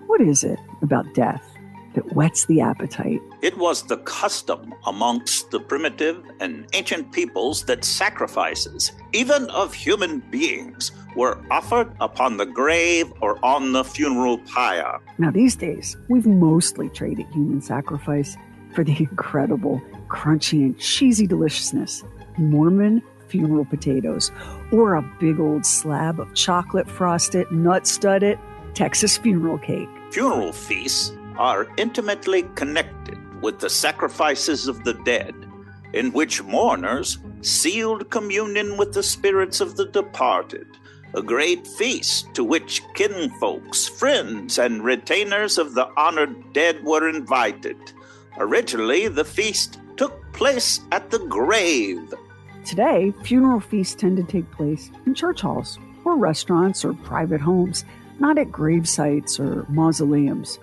What is it about death that whets the appetite? It was the custom amongst the primitive and ancient peoples that sacrifices, even of human beings, were offered upon the grave or on the funeral pyre. Now these days, we've mostly traded human sacrifice for the incredible, crunchy and cheesy deliciousness, Mormon funeral potatoes, or a big old slab of chocolate-frosted, nut-studded Texas funeral cake. Funeral feasts are intimately connected with the sacrifices of the dead, in which mourners sealed communion with the spirits of the departed, a great feast to which kinfolks, friends, and retainers of the honored dead were invited. Originally, the feast took place at the grave. Today, funeral feasts tend to take place in church halls or restaurants or private homes, not at grave sites or mausoleums.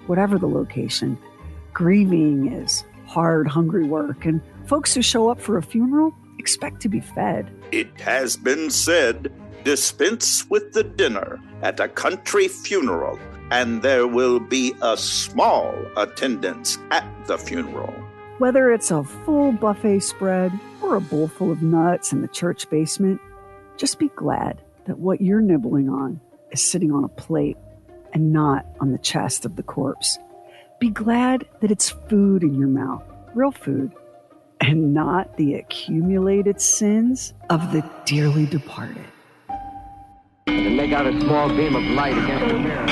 Whatever the location, grieving is hard, hungry work, and folks who show up for a funeral expect to be fed. It has been said, dispense with the dinner at a country funeral, and there will be a small attendance at the funeral. Whether it's a full buffet spread or a bowl full of nuts in the church basement, just be glad that what you're nibbling on is sitting on a plate and not on the chest of the corpse. Be glad that it's food in your mouth, real food, and not the accumulated sins of the dearly departed. And make out a small beam of light against the mirror.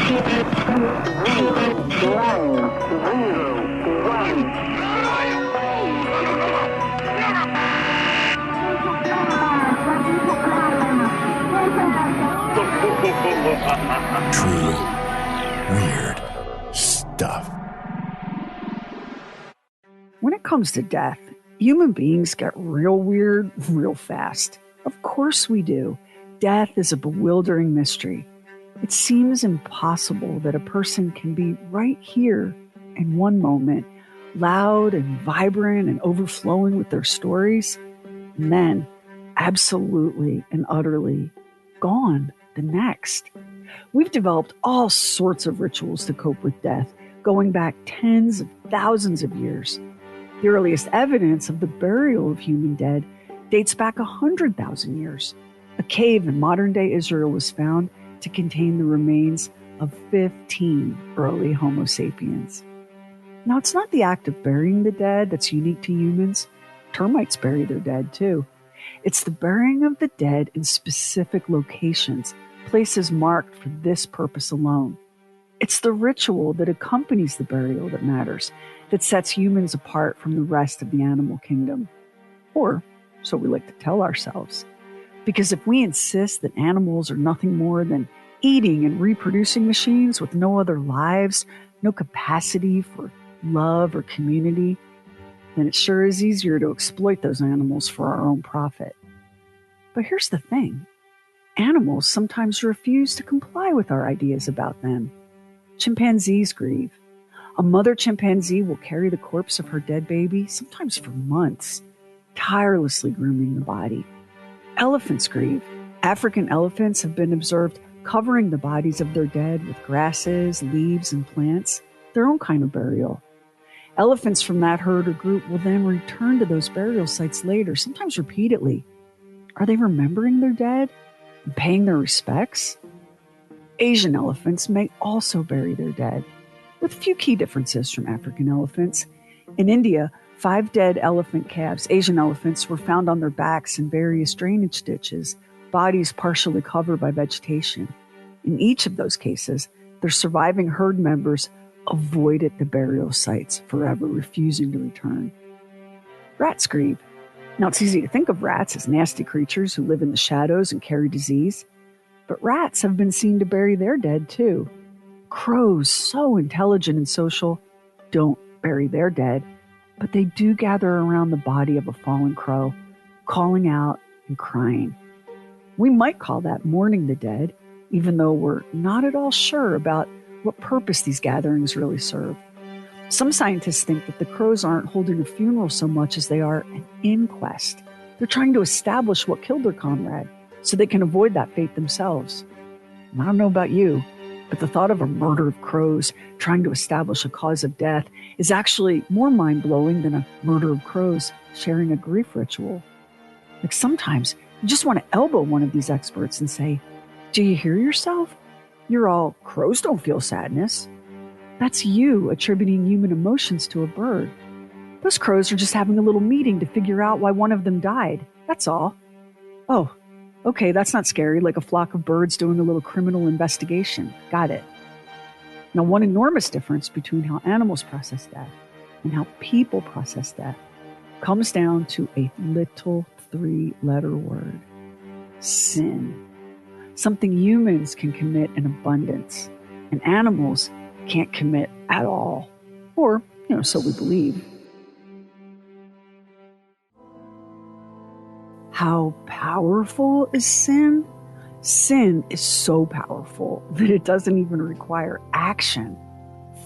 Truly weird stuff. When it comes to death, human beings get real weird real fast. Of course we do. Death is a bewildering mystery. It seems impossible that a person can be right here in one moment, loud and vibrant and overflowing with their stories, and then absolutely and utterly gone the next. We've developed all sorts of rituals to cope with death, going back tens of thousands of years. The earliest evidence of the burial of human dead dates back 100,000 years. A cave in modern-day Israel was found to contain the remains of 15 early Homo sapiens. Now, it's not the act of burying the dead that's unique to humans. Termites bury their dead, too. It's the burying of the dead in specific locations, places marked for this purpose alone. It's the ritual that accompanies the burial that matters, that sets humans apart from the rest of the animal kingdom. Or, so we like to tell ourselves. Because if we insist that animals are nothing more than eating and reproducing machines with no other lives, no capacity for love or community, then it sure is easier to exploit those animals for our own profit. But here's the thing. Animals sometimes refuse to comply with our ideas about them. Chimpanzees grieve. A mother chimpanzee will carry the corpse of her dead baby, sometimes for months, tirelessly grooming the body. Elephants grieve. African elephants have been observed covering the bodies of their dead with grasses, leaves, and plants, their own kind of burial. Elephants from that herd or group will then return to those burial sites later, sometimes repeatedly. Are they remembering their dead and paying their respects? Asian elephants may also bury their dead, with a few key differences from African elephants. In India, 5 dead elephant calves, Asian elephants, were found on their backs in various drainage ditches, bodies partially covered by vegetation. In each of those cases, their surviving herd members avoided the burial sites, forever refusing to return. Rats grieve. Now, it's easy to think of rats as nasty creatures who live in the shadows and carry disease, but rats have been seen to bury their dead too. Crows, so intelligent and social, don't bury their dead, but they do gather around the body of a fallen crow, calling out and crying. We might call that mourning the dead, even though we're not at all sure about what purpose these gatherings really serve. Some scientists think that the crows aren't holding a funeral so much as they are an inquest. They're trying to establish what killed their comrade so they can avoid that fate themselves. And I don't know about you, But the thought of a murder of crows trying to establish a cause of death is actually more mind-blowing than a murder of crows sharing a grief ritual. Like sometimes you just want to elbow one of these experts and say, "Do you hear yourself? You're all, crows don't feel sadness." That's you attributing human emotions to a bird. Those crows are just having a little meeting to figure out why one of them died. That's all. Oh, okay, that's not scary, like a flock of birds doing a little criminal investigation. Got it. Now, one enormous difference between how animals process death and how people process death comes down to a little 3-letter word: sin. Something humans can commit in abundance, and animals can't commit at all. Or, so we believe. How powerful is sin? Sin is so powerful that it doesn't even require action.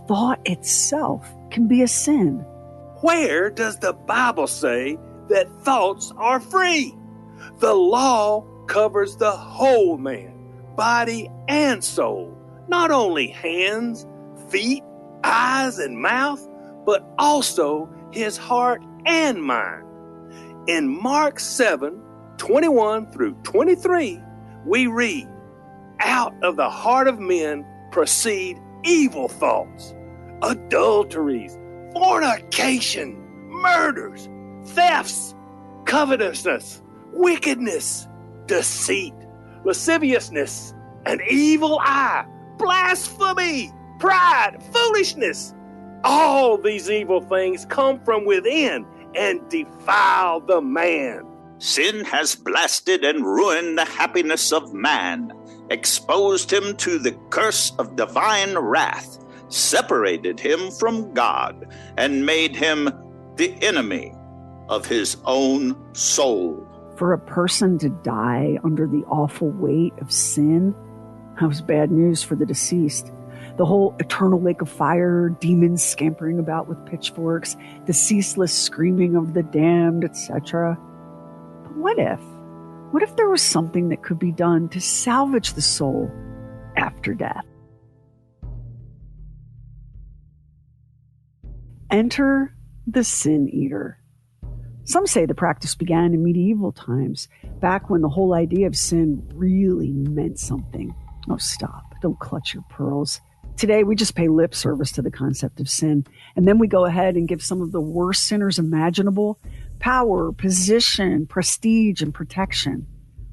Thought itself can be a sin. Where does the Bible say that thoughts are free? The law covers the whole man, body and soul, not only hands, feet, eyes, and mouth, but also his heart and mind. In Mark 7:21 through 23, we read, "Out of the heart of men proceed evil thoughts, adulteries, fornication, murders, thefts, covetousness, wickedness, deceit, lasciviousness, an evil eye, blasphemy, pride, foolishness. All these evil things come from within and defile the man." Sin has blasted and ruined the happiness of man, exposed him to the curse of divine wrath, separated him from God, and made him the enemy of his own soul. For a person to die under the awful weight of sin, that was bad news for the deceased. The whole eternal lake of fire, demons scampering about with pitchforks, the ceaseless screaming of the damned, etc. But what if there was something that could be done to salvage the soul after death? Enter the sin eater. Some say the practice began in medieval times, back when the whole idea of sin really meant something. Oh, stop. Don't clutch your pearls. Today, we just pay lip service to the concept of sin, and then we go ahead and give some of the worst sinners imaginable power, position, prestige, and protection.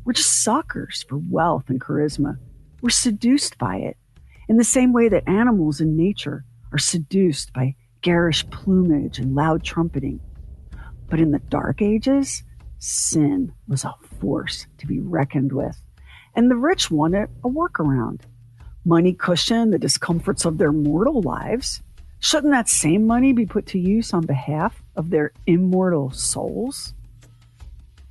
We're just suckers for wealth and charisma. We're seduced by it, in the same way that animals in nature are seduced by garish plumage and loud trumpeting. But in the Dark Ages, sin was a force to be reckoned with, and the rich wanted a workaround. Money cushioned the discomforts of their mortal lives. Shouldn't that same money be put to use on behalf of their immortal souls?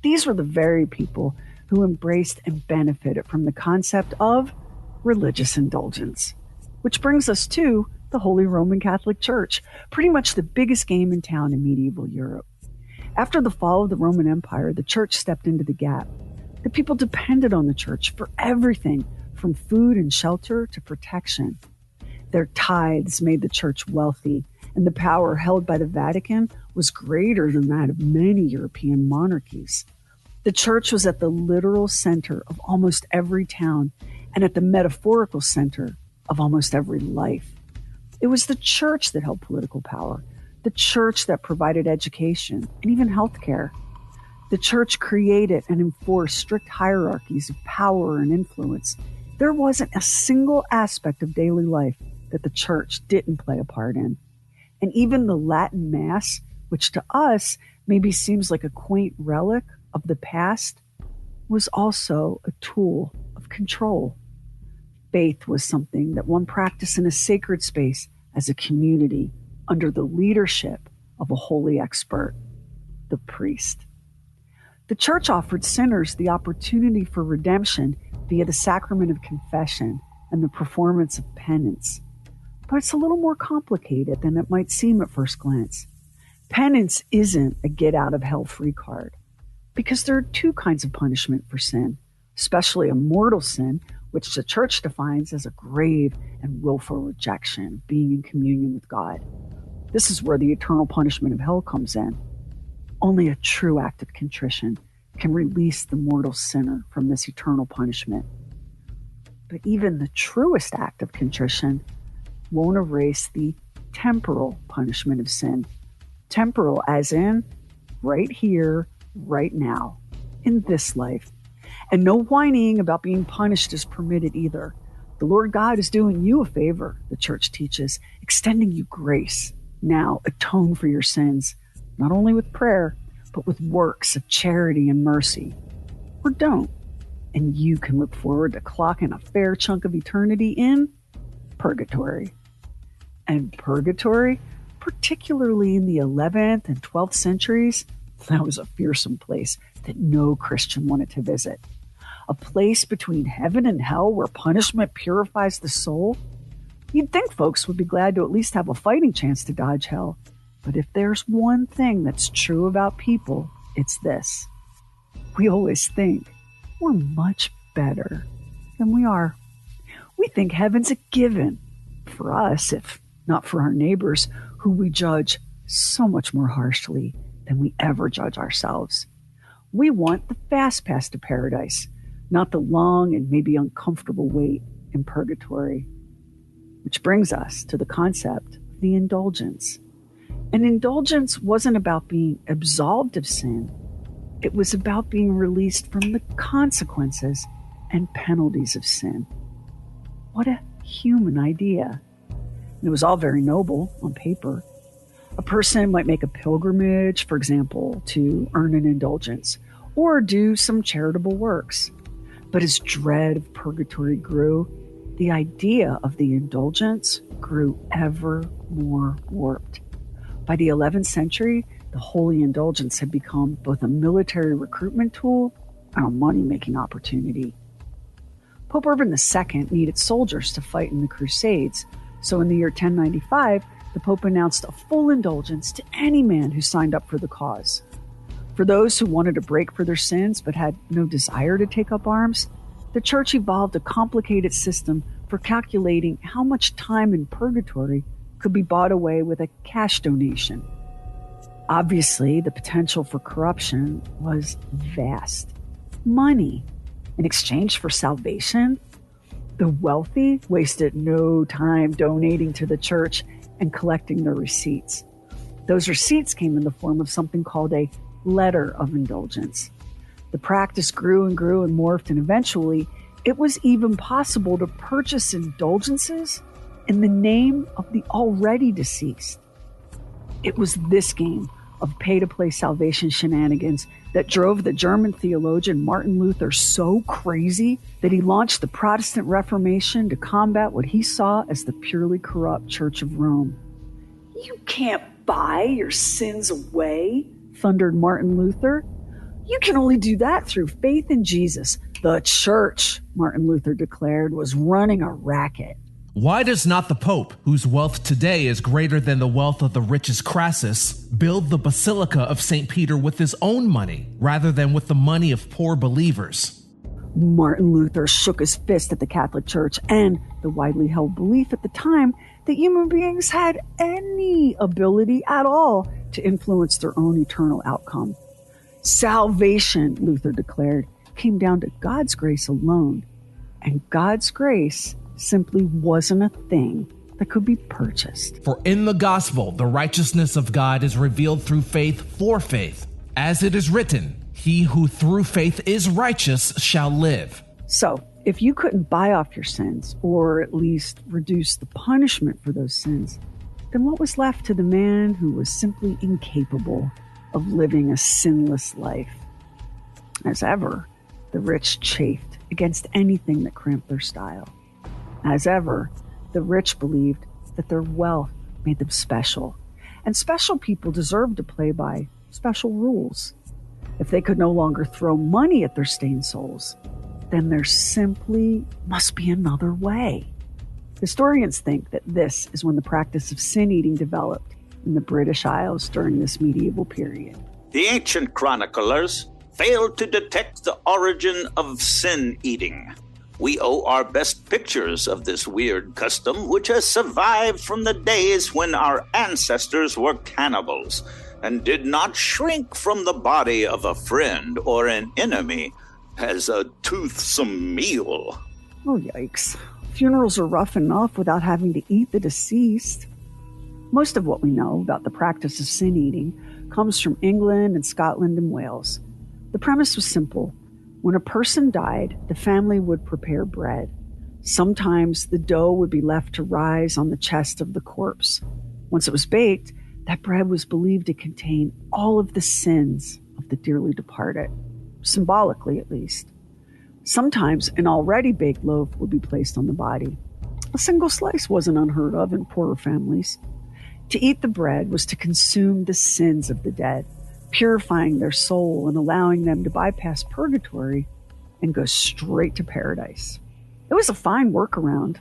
These were the very people who embraced and benefited from the concept of religious indulgence. Which brings us to the Holy Roman Catholic Church, pretty much the biggest game in town in medieval Europe. After the fall of the Roman Empire, the church stepped into the gap. The people depended on the church for everything, from food and shelter to protection. Their tithes made the church wealthy, and the power held by the Vatican was greater than that of many European monarchies. The church was at the literal center of almost every town and at the metaphorical center of almost every life. It was the church that held political power, the church that provided education and even healthcare. The church created and enforced strict hierarchies of power and influence. There wasn't a single aspect of daily life that the church didn't play a part in. And even the Latin Mass, which to us maybe seems like a quaint relic of the past, was also a tool of control. Faith was something that one practiced in a sacred space as a community under the leadership of a holy expert, the priest. The church offered sinners the opportunity for redemption via the sacrament of confession and the performance of penance. But it's a little more complicated than it might seem at first glance. Penance isn't a get-out-of-hell-free card, because there are two kinds of punishment for sin, especially a mortal sin, which the church defines as a grave and willful rejection of being in communion with God. This is where the eternal punishment of hell comes in. Only a true act of contrition can release the mortal sinner from this eternal punishment. But even the truest act of contrition won't erase the temporal punishment of sin. Temporal as in right here, right now, in this life. And no whining about being punished is permitted either. The Lord God is doing you a favor, the church teaches, extending you grace. Now atone for your sins, not only with prayer, but with works of charity and mercy. Or don't. And you can look forward to clocking a fair chunk of eternity in purgatory. And purgatory, particularly in the 11th and 12th centuries, that was a fearsome place that no Christian wanted to visit. A place between heaven and hell where punishment purifies the soul. You'd think folks would be glad to at least have a fighting chance to dodge hell. But if there's one thing that's true about people, it's this. We always think we're much better than we are. We think heaven's a given for us, if not for our neighbors, who we judge so much more harshly than we ever judge ourselves. We want the fast pass to paradise, not the long and maybe uncomfortable wait in purgatory. Which brings us to the concept of the indulgence. An indulgence wasn't about being absolved of sin. It was about being released from the consequences and penalties of sin. What a human idea. And it was all very noble on paper. A person might make a pilgrimage, for example, to earn an indulgence, or do some charitable works. But as dread of purgatory grew, the idea of the indulgence grew ever more warped. By the 11th century, the holy indulgence had become both a military recruitment tool and a money-making opportunity. Pope Urban II needed soldiers to fight in the Crusades, so in the year 1095, the Pope announced a full indulgence to any man who signed up for the cause. For those who wanted to break for their sins but had no desire to take up arms, the Church evolved a complicated system for calculating how much time in purgatory could be bought away with a cash donation. Obviously, the potential for corruption was vast. Money in exchange for salvation? The wealthy wasted no time donating to the church and collecting their receipts. Those receipts came in the form of something called a letter of indulgence. The practice grew and grew and morphed, and eventually it was even possible to purchase indulgences in the name of the already deceased. It was this game of pay-to-play salvation shenanigans that drove the German theologian Martin Luther so crazy that he launched the Protestant Reformation to combat what he saw as the purely corrupt Church of Rome. "You can't buy your sins away," thundered Martin Luther. "You can only do that through faith in Jesus." The church, Martin Luther declared, was running a racket. Why does not the Pope, whose wealth today is greater than the wealth of the richest Crassus, build the Basilica of St. Peter with his own money, rather than with the money of poor believers? Martin Luther shook his fist at the Catholic Church and the widely held belief at the time that human beings had any ability at all to influence their own eternal outcome. Salvation, Luther declared, came down to God's grace alone, and God's grace simply wasn't a thing that could be purchased. For in the gospel, the righteousness of God is revealed through faith for faith. As it is written, he who through faith is righteous shall live. So, if you couldn't buy off your sins, or at least reduce the punishment for those sins, then what was left to the man who was simply incapable of living a sinless life? As ever, the rich chafed against anything that cramped their style. As ever, the rich believed that their wealth made them special, and special people deserved to play by special rules. If they could no longer throw money at their stained souls, then there simply must be another way. Historians think that this is when the practice of sin-eating developed in the British Isles during this medieval period. The ancient chroniclers failed to detect the origin of sin-eating. We owe our best pictures of this weird custom, which has survived from the days when our ancestors were cannibals and did not shrink from the body of a friend or an enemy as a toothsome meal. Oh, yikes. Funerals are rough enough without having to eat the deceased. Most of what we know about the practice of sin eating comes from England and Scotland and Wales. The premise was simple. When a person died, the family would prepare bread. Sometimes the dough would be left to rise on the chest of the corpse. Once it was baked, that bread was believed to contain all of the sins of the dearly departed, symbolically at least. Sometimes an already baked loaf would be placed on the body. A single slice wasn't unheard of in poorer families. To eat the bread was to consume the sins of the dead, purifying their soul and allowing them to bypass purgatory and go straight to paradise. It was a fine workaround,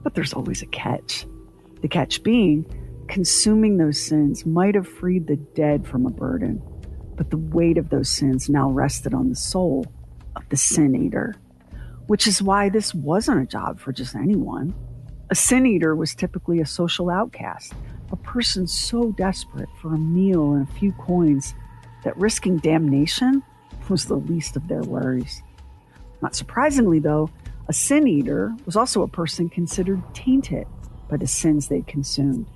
but there's always a catch. The catch being, consuming those sins might have freed the dead from a burden, but the weight of those sins now rested on the soul of the sin eater, which is why this wasn't a job for just anyone. A sin eater was typically a social outcast, a person so desperate for a meal and a few coins that risking damnation was the least of their worries. Not surprisingly, though, a sin eater was also a person considered tainted by the sins they consumed.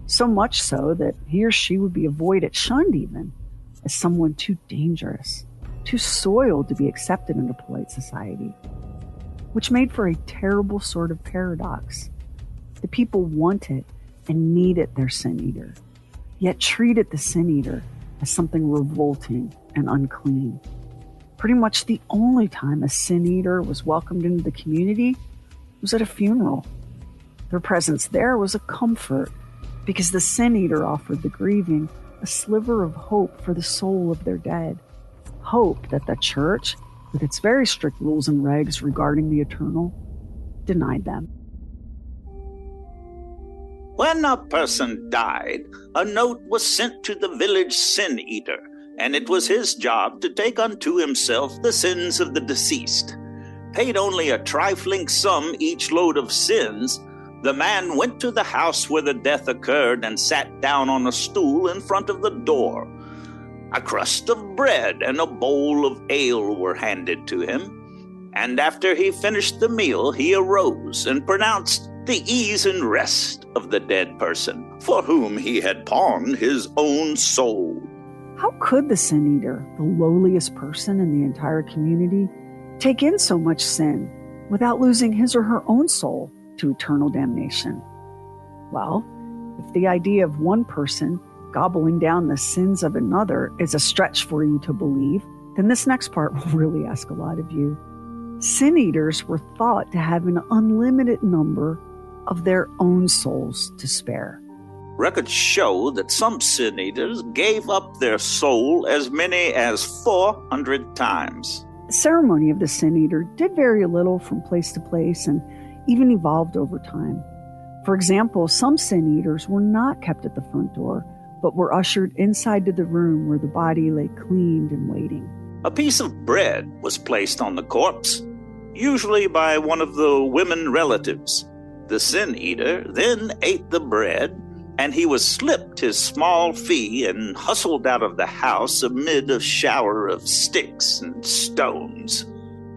So much so that he or she would be avoided, shunned even, as someone too dangerous, too soiled to be accepted into polite society, which made for a terrible sort of paradox. The people wanted and needed their sin eater, yet treated the sin eater as something revolting and unclean. Pretty much the only time a sin eater was welcomed into the community was at a funeral. Their presence there was a comfort because the sin eater offered the grieving a sliver of hope for the soul of their dead. Hope that the church, with its very strict rules and regs regarding the eternal, denied them. When a person died, a note was sent to the village sin eater, and it was his job to take unto himself the sins of the deceased. Paid only a trifling sum each load of sins, the man went to the house where the death occurred and sat down on a stool in front of the door. A crust of bread and a bowl of ale were handed to him, and after he finished the meal, he arose and pronounced the ease and rest of the dead person, for whom he had pawned his own soul. How could the sin eater, the lowliest person in the entire community, take in so much sin without losing his or her own soul to eternal damnation? Well, if the idea of one person gobbling down the sins of another is a stretch for you to believe, then this next part will really ask a lot of you. Sin eaters were thought to have an unlimited number of their own souls to spare. Records show that some sin eaters gave up their soul as many as 400 times. The ceremony of the sin eater did vary a little from place to place and even evolved over time. For example, some sin eaters were not kept at the front door, but were ushered inside to the room where the body lay cleaned and waiting. A piece of bread was placed on the corpse, usually by one of the women relatives. The sin eater then ate the bread, and he was slipped his small fee and hustled out of the house amid a shower of sticks and stones.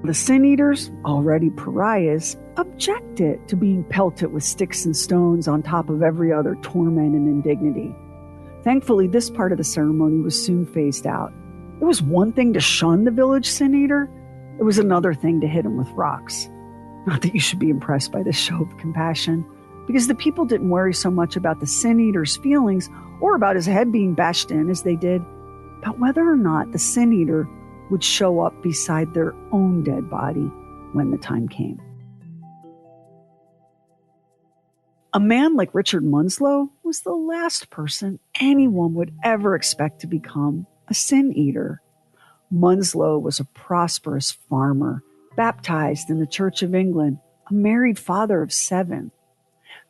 The sin eaters, already pariahs, objected to being pelted with sticks and stones on top of every other torment and indignity. Thankfully, this part of the ceremony was soon phased out. It was one thing to shun the village sin eater. It was another thing to hit him with rocks. Not that you should be impressed by this show of compassion, because the people didn't worry so much about the sin eater's feelings or about his head being bashed in as they did about whether or not the sin eater would show up beside their own dead body when the time came. A man like Richard Munslow was the last person anyone would ever expect to become a sin eater. Munslow was a prosperous farmer, baptized in the Church of England, a married father of 7.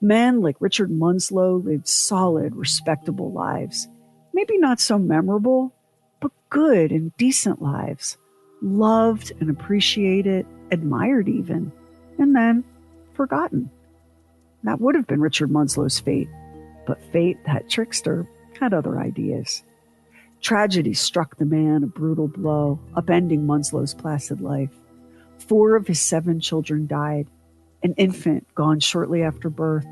Men like Richard Munslow lived solid, respectable lives. Maybe not so memorable, but good and decent lives. Loved and appreciated, admired even, and then forgotten. That would have been Richard Munslow's fate, but fate, that trickster, had other ideas. Tragedy struck the man a brutal blow, upending Munslow's placid life. 4 of his 7 children died, an infant gone shortly after birth,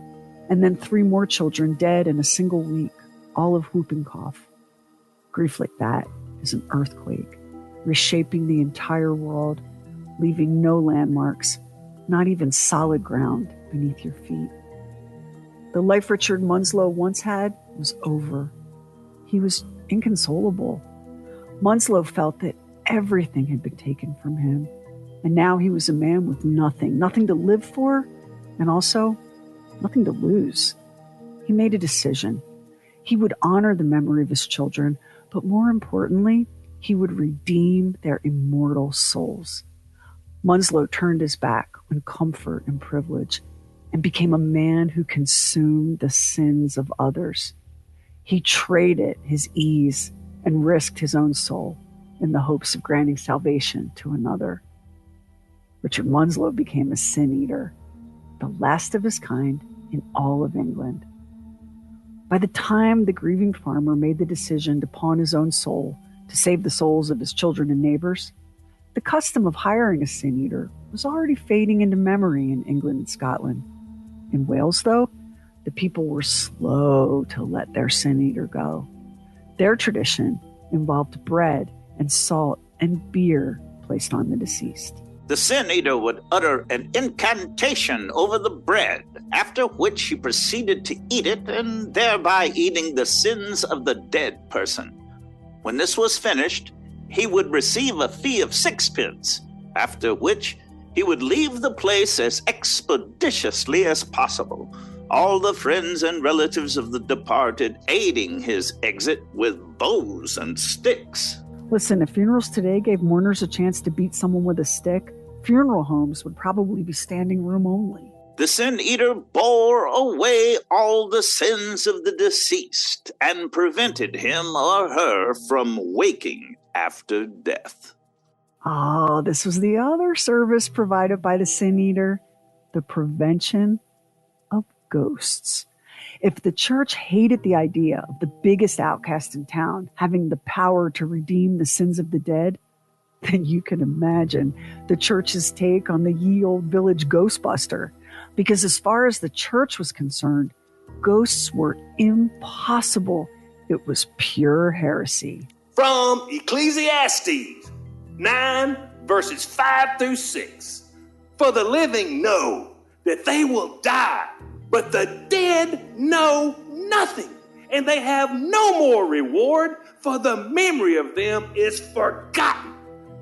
and then 3 more children dead in a single week, all of whooping cough. Grief like that is an earthquake, reshaping the entire world, leaving no landmarks, not even solid ground beneath your feet. The life Richard Munslow once had was over. He was inconsolable. Munslow felt that everything had been taken from him, and now he was a man with nothing to live for, and also nothing to lose. He made a decision. He would honor the memory of his children, but more importantly, he would redeem their immortal souls. Munslow turned his back on comfort and privilege and became a man who consumed the sins of others. He traded his ease and risked his own soul in the hopes of granting salvation to another. Richard Munslow became a sin eater, the last of his kind in all of England. By the time the grieving farmer made the decision to pawn his own soul to save the souls of his children and neighbors, the custom of hiring a sin eater was already fading into memory in England and Scotland. In Wales, though, the people were slow to let their sin eater go. Their tradition involved bread and salt and beer placed on the deceased. The sin eater would utter an incantation over the bread, after which he proceeded to eat it, and thereby eating the sins of the dead person. When this was finished, he would receive a fee of 6 pence, after which he would leave the place as expeditiously as possible, all the friends and relatives of the departed aiding his exit with bows and sticks. Listen, if funerals today gave mourners a chance to beat someone with a stick, funeral homes would probably be standing room only. The sin eater bore away all the sins of the deceased and prevented him or her from waking after death. Oh, this was the other service provided by the sin eater, the prevention of ghosts. If the church hated the idea of the biggest outcast in town having the power to redeem the sins of the dead, then you can imagine the church's take on the ye old village ghostbuster. Because as far as the church was concerned, ghosts were impossible. It was pure heresy. From Ecclesiastes 9, verses 5 through 6. For the living know that they will die, but the dead know nothing, and they have no more reward, for the memory of them is forgotten.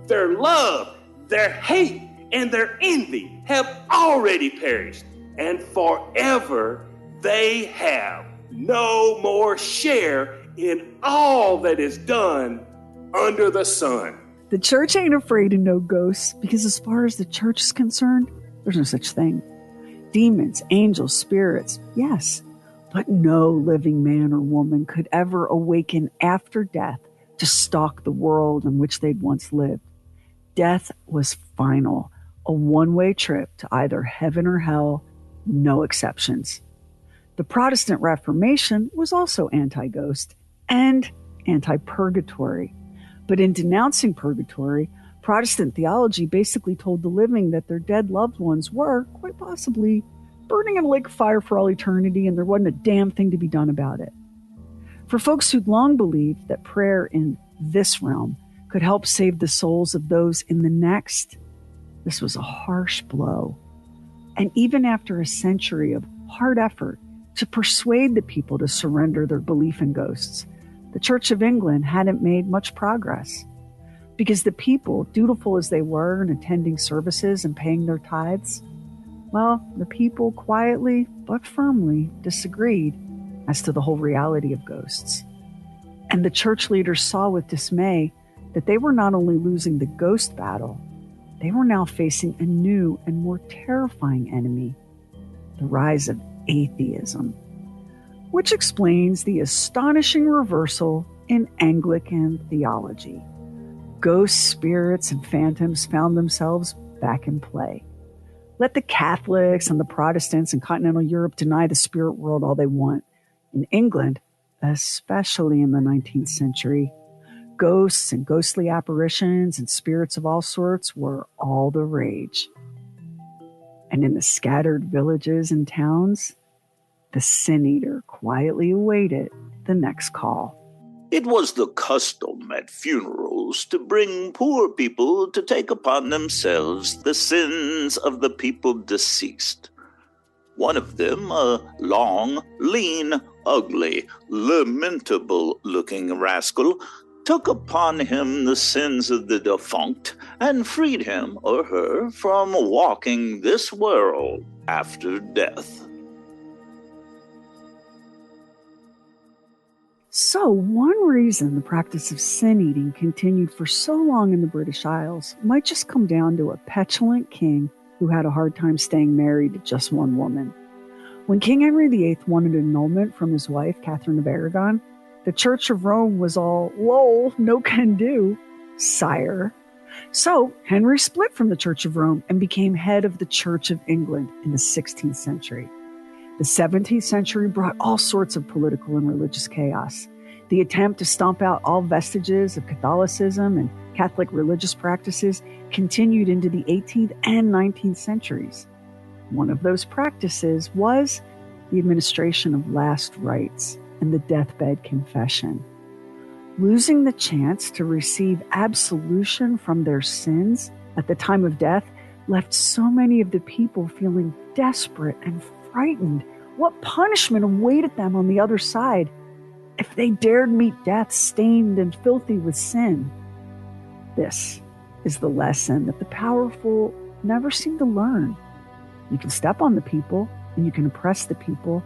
Their love, their hate, and their envy have already perished, and forever they have no more share in all that is done under the sun. The church ain't afraid of no ghosts, because as far as the church is concerned, there's no such thing. Demons, angels, spirits, yes, but no living man or woman could ever awaken after death to stalk the world in which they'd once lived. Death was final, a one-way trip to either heaven or hell, no exceptions. The Protestant Reformation was also anti-ghost and anti-purgatory. But in denouncing purgatory, Protestant theology basically told the living that their dead loved ones were, quite possibly, burning in a lake of fire for all eternity, and there wasn't a damn thing to be done about it. For folks who'd long believed that prayer in this realm could help save the souls of those in the next, this was a harsh blow. And even after a century of hard effort to persuade the people to surrender their belief in ghosts, the Church of England hadn't made much progress. Because the people, dutiful as they were in attending services and paying their tithes, well, the people quietly but firmly disagreed as to the whole reality of ghosts. And the church leaders saw with dismay that they were not only losing the ghost battle, they were now facing a new and more terrifying enemy, the rise of atheism, which explains the astonishing reversal in Anglican theology. Ghosts, spirits, and phantoms found themselves back in play. Let the Catholics and the Protestants in continental Europe deny the spirit world all they want. In England, especially in the 19th century, ghosts and ghostly apparitions and spirits of all sorts were all the rage. And in the scattered villages and towns, the Sin Eater quietly awaited the next call. It was the custom at funerals to bring poor people to take upon themselves the sins of the people deceased. One of them, a long, lean, ugly, lamentable-looking rascal, took upon him the sins of the defunct and freed him or her from walking this world after death. So, one reason the practice of sin eating continued for so long in the British Isles might just come down to a petulant king who had a hard time staying married to just one woman. When King Henry VIII wanted annulment from his wife, Catherine of Aragon, the Church of Rome was all, lol, no can do, sire. So, Henry split from the Church of Rome and became head of the Church of England in the 16th century. The 17th century brought all sorts of political and religious chaos. The attempt to stomp out all vestiges of Catholicism and Catholic religious practices continued into the 18th and 19th centuries. One of those practices was the administration of last rites and the deathbed confession. Losing the chance to receive absolution from their sins at the time of death left so many of the people feeling desperate and frightened. What punishment awaited them on the other side if they dared meet death stained and filthy with sin? This is the lesson that the powerful never seem to learn. You can step on the people and you can oppress the people,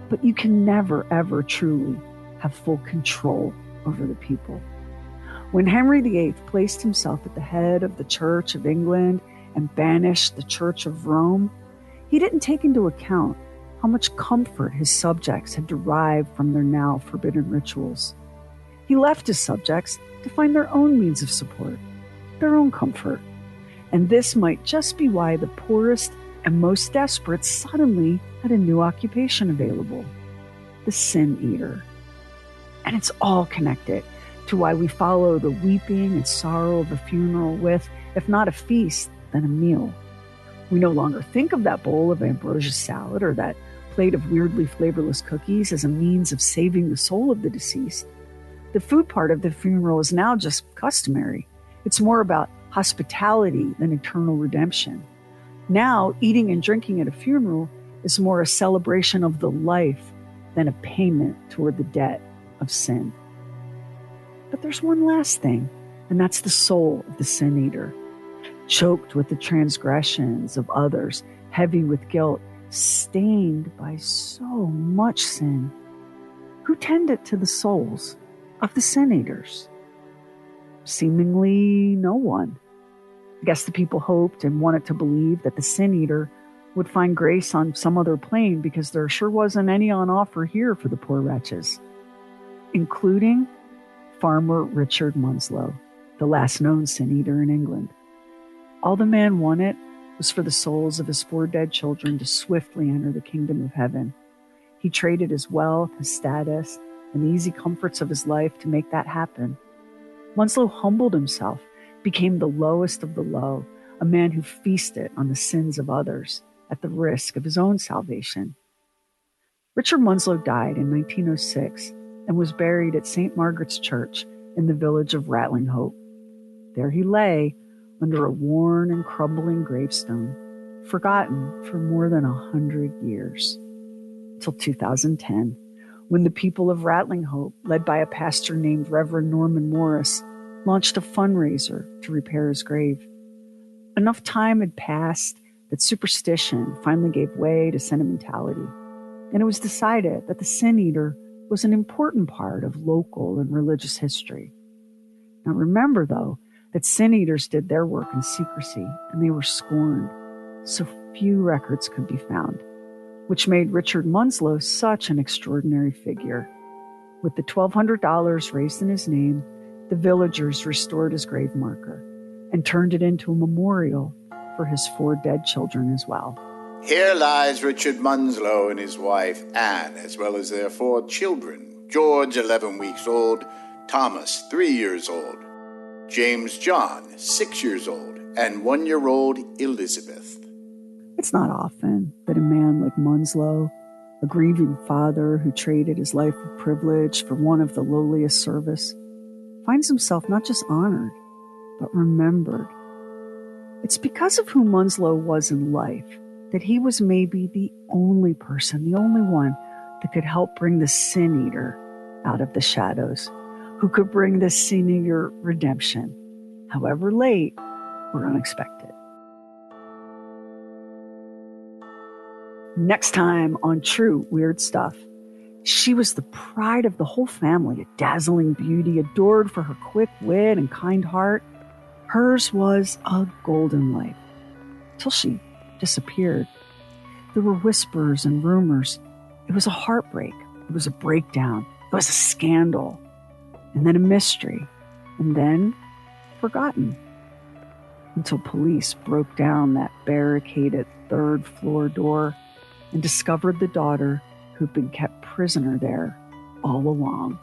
but you can never, ever truly have full control over the people. When Henry VIII placed himself at the head of the Church of England and banished the Church of Rome, he didn't take into account how much comfort his subjects had derived from their now forbidden rituals. He left his subjects to find their own means of support, their own comfort. And this might just be why the poorest and most desperate suddenly had a new occupation available: the Sin Eater. And it's all connected to why we follow the weeping and sorrow of a funeral with, if not a feast, then a meal. We no longer think of that bowl of ambrosia salad or that plate of weirdly flavorless cookies as a means of saving the soul of the deceased. The food part of the funeral is now just customary. It's more about hospitality than eternal redemption. Now, eating and drinking at a funeral is more a celebration of the life than a payment toward the debt of sin. But there's one last thing, and that's the soul of the Sin Eater. Choked with the transgressions of others, heavy with guilt, stained by so much sin. Who tended to the souls of the Sin Eaters? Seemingly no one. I guess the people hoped and wanted to believe that the Sin Eater would find grace on some other plane, because there sure wasn't any on offer here for the poor wretches, including Farmer Richard Munslow, the last known Sin Eater in England. All the man wanted was for the souls of his 4 dead children to swiftly enter the kingdom of heaven. He traded his wealth, his status, and the easy comforts of his life to make that happen. Munslow humbled himself, became the lowest of the low, a man who feasted on the sins of others at the risk of his own salvation. Richard Munslow died in 1906 and was buried at St. Margaret's Church in the village of Rattling Hope. There he lay under a worn and crumbling gravestone, forgotten for more than 100 years, till 2010, when the people of Rattling Hope, led by a pastor named Reverend Norman Morris, launched a fundraiser to repair his grave. Enough time had passed that superstition finally gave way to sentimentality, and it was decided that the Sin Eater was an important part of local and religious history. Now remember, though, that Sin Eaters did their work in secrecy, and they were scorned, so few records could be found, which made Richard Munslow such an extraordinary figure. With the $1,200 raised in his name, the villagers restored his grave marker and turned it into a memorial for his 4 dead children as well. Here lies Richard Munslow and his wife Anne, as well as their 4 children. George, 11 weeks old, Thomas, 3 years old, James John, 6 years old, and 1-year-old Elizabeth. It's not often that a man like Munslow, a grieving father who traded his life of privilege for one of the lowliest service, finds himself not just honored, but remembered. It's because of who Munslow was in life that he was maybe the only person, the only one that could help bring the sin eater out of the shadows, who could bring the sin eater redemption, however late or unexpected. Next time on True Weird Stuff, she was the pride of the whole family, a dazzling beauty, adored for her quick wit and kind heart. Hers was a golden life, till she disappeared. There were whispers and rumors. It was a heartbreak. It was a breakdown. It was a scandal. And then a mystery. And then forgotten. Until police broke down that barricaded 3rd floor door and discovered the daughter who'd been kept prisoner there all along.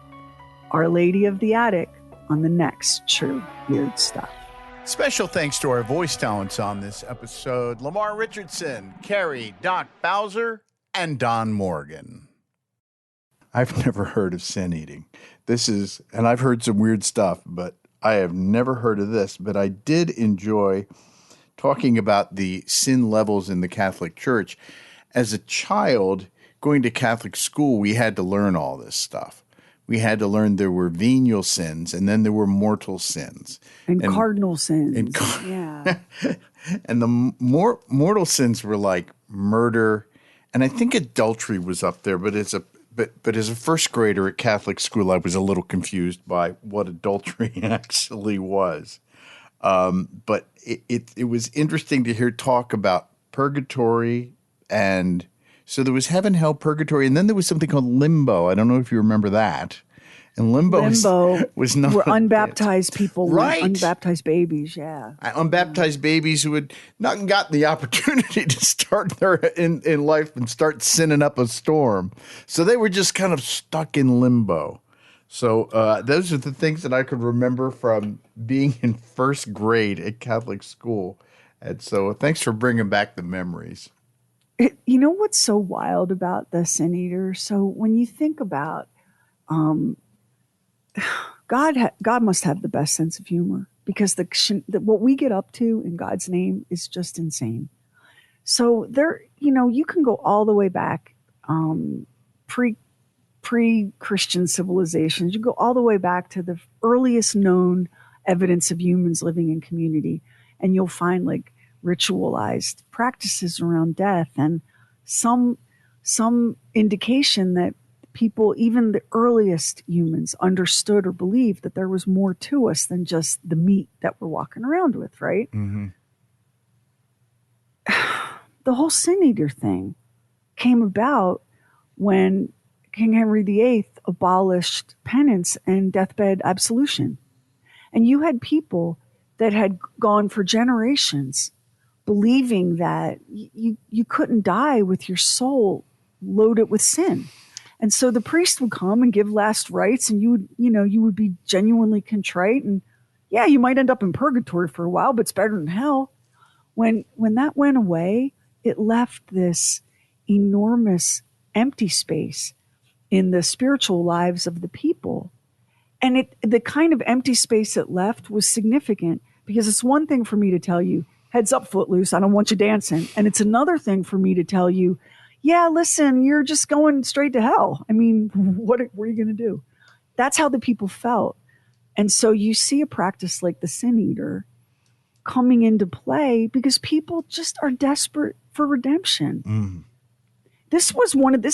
Our Lady of the Attic on the next True Weird Stuff. Special thanks to our voice talents on this episode: Lamar Richardson, Carrie, Doc Bowser, and Don Morgan. I've never heard of sin eating. And I've heard some weird stuff, but I have never heard of this. But I did enjoy talking about the sin levels in the Catholic Church. As a child, going to Catholic school, we had to learn all this stuff. We had to learn there were venial sins, and then there were mortal sins. And cardinal sins. Yeah. And the mortal sins were like murder, and I think adultery was up there. But as a first grader at Catholic school, I was a little confused by what adultery actually was. But it was interesting to hear talk about purgatory, and so there was heaven, hell, purgatory, and then there was something called limbo. I don't know if you remember that. And limbo was not were unbaptized people, right? Unbaptized babies, yeah. Unbaptized babies who had not gotten the opportunity to start their in life and start sinning up a storm. So they were just kind of stuck in limbo. So those are the things that I could remember from being in first grade at Catholic school. And so thanks for bringing back the memories. You know what's so wild about the sin eater? So when you think about God must have the best sense of humor, because what we get up to in God's name is just insane. So there, you can go all the way back, pre-Christian civilizations. You go all the way back to the earliest known evidence of humans living in community, and you'll find like ritualized practices around death and some indication that people, even the earliest humans, understood or believed that there was more to us than just the meat that we're walking around with, right? Mm-hmm. The whole sin eater thing came about when King Henry VIII abolished penance and deathbed absolution. And you had people that had gone for generations believing that you couldn't die with your soul loaded with sin. And so the priest would come and give last rites, and you would be genuinely contrite, and yeah, you might end up in purgatory for a while, but it's better than hell. When that went away, it left this enormous empty space in the spiritual lives of the people. And the kind of empty space it left was significant, because it's one thing for me to tell you, heads up, Footloose, I don't want you dancing. And it's another thing for me to tell you, yeah, listen, you're just going straight to hell. I mean, what are you going to do? That's how the people felt. And so you see a practice like the sin eater coming into play because people just are desperate for redemption. Mm. This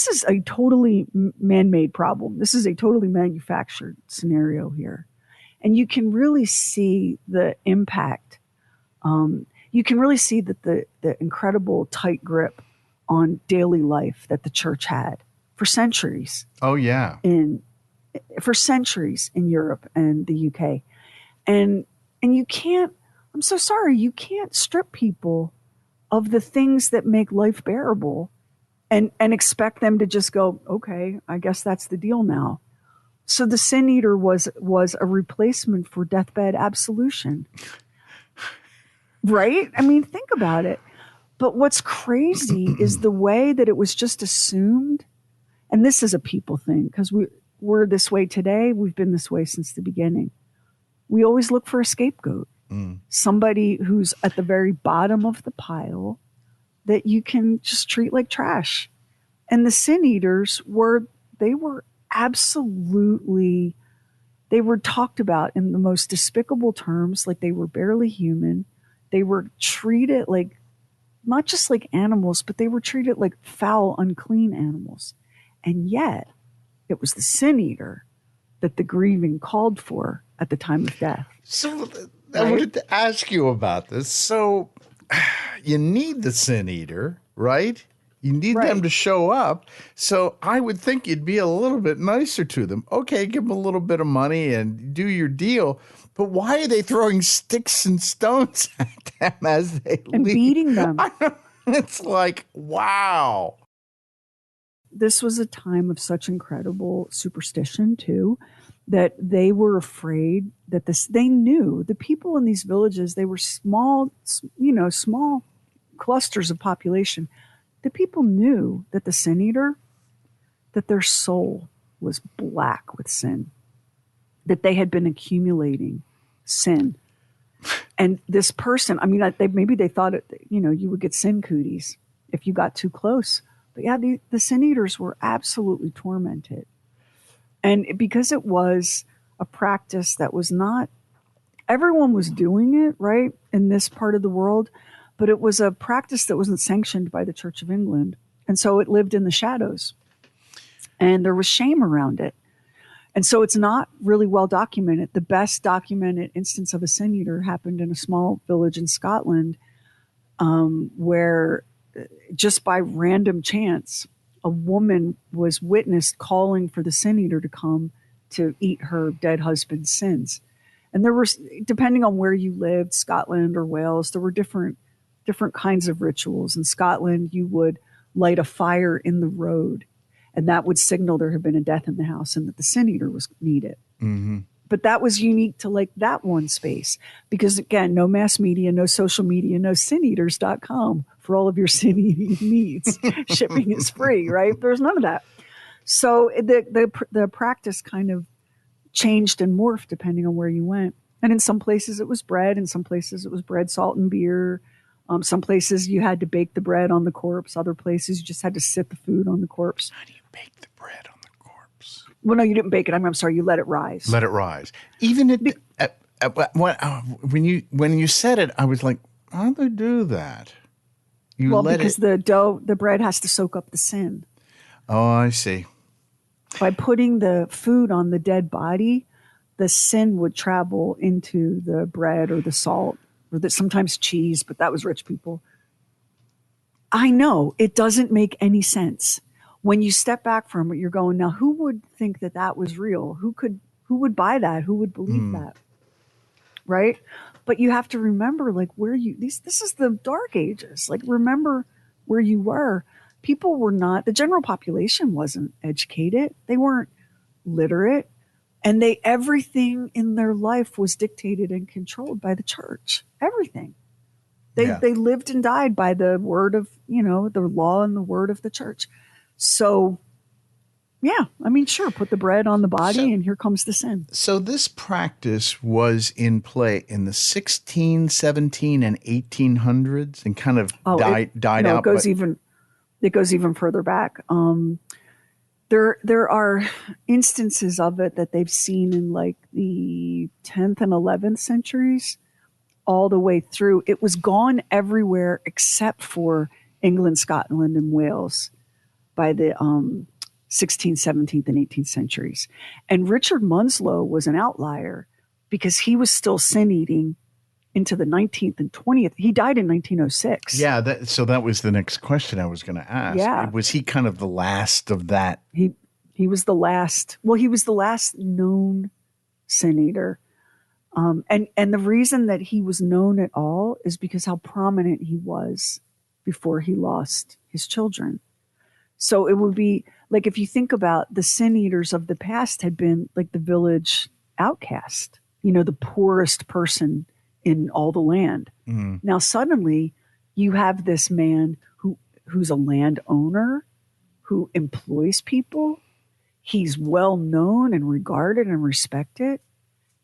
is a totally man-made problem. This is a totally manufactured scenario here. And you can really see the impact. You can really see that the incredible tight grip on daily life that the church had for centuries. Oh, yeah. For centuries in Europe and the UK. And you can't I'm so sorry. You can't strip people of the things that make life bearable and expect them to just go, okay, I guess that's the deal now. So the sin eater was a replacement for deathbed absolution. Right? I mean, think about it. But what's crazy is the way that it was just assumed, and this is a people thing, because we're this way today. We've been this way since the beginning. We always look for a scapegoat, somebody who's at the very bottom of the pile that you can just treat like trash. And the sin eaters were absolutely, they were talked about in the most despicable terms, like they were barely human. They were treated like, not just like animals, but they were treated like foul, unclean animals. And yet, it was the sin eater that the grieving called for at the time of death. So I wanted to ask you about this. So you need the sin eater, right? You need them to show up. So I would think you'd be a little bit nicer to them. Okay, give them a little bit of money and do your deal. But why are they throwing sticks and stones at them as they leave? And beating them. It's like, wow. This was a time of such incredible superstition, too, that they were afraid that they knew the people in these villages, they were small clusters of population. The people knew that the sin eater, that their soul was black with sin, that they had been accumulating sin. And this person, I mean, maybe they thought, you would get sin cooties if you got too close. But yeah, the sin eaters were absolutely tormented. And because it was a practice that was not, everyone was doing it, right, in this part of the world, but it was a practice that wasn't sanctioned by the Church of England. And so it lived in the shadows. And there was shame around it. And so it's not really well documented. The best documented instance of a sin eater happened in a small village in Scotland, where just by random chance, a woman was witnessed calling for the sin eater to come to eat her dead husband's sins. And there were, depending on where you lived, Scotland or Wales, there were different kinds of rituals. In Scotland, you would light a fire in the road, and that would signal there had been a death in the house and that the sin eater was needed. Mm-hmm. But that was unique to like that one space because, again, no mass media, no social media, no sineaters.com for all of your sin eating needs. Shipping is free, right? There's none of that. So the practice kind of changed and morphed depending on where you went. And in some places it was bread. In some places it was bread, salt, and beer. Some places you had to bake the bread on the corpse. Other places you just had to sit the food on the corpse. How do you bake the bread on the corpse? Well, no, you didn't bake it. I'm sorry. You let it rise. Let it rise. Even when you said it, I was like, how do they do that? Because the bread has to soak up the sin. Oh, I see. By putting the food on the dead body, the sin would travel into the bread or the salt. Or that sometimes cheese, but that was rich people. I know it doesn't make any sense. When you step back from it, you're going, now who would think that that was real? Who would buy that? Who would believe that? Right? But you have to remember like this is the dark ages. Like remember where you were. People were not, the general population wasn't educated. They weren't literate. And everything in their life was dictated and controlled by the church. Everything. They lived and died by the word of, the law and the word of the church. So, yeah, I mean, sure, put the bread on the body and here comes the sin. So this practice was in play in the 16, 17, and 1800s and kind of died out. It goes even further back. There are instances of it that they've seen in like the 10th and 11th centuries all the way through. It was gone everywhere except for England, Scotland, and Wales by the 16th, 17th, and 18th centuries. And Richard Munslow was an outlier because he was still sin-eating into the 19th and 20th. He died in 1906. Yeah, so that was the next question I was going to ask. Yeah. Was he kind of the last of that? He was the last. Well, he was the last known sin eater. And the reason that he was known at all is because how prominent he was before he lost his children. So it would be like, if you think about the sin eaters of the past had been like the village outcast, the poorest person in all the land. Now suddenly you have this man who's a landowner, who employs people. He's well known and regarded and respected.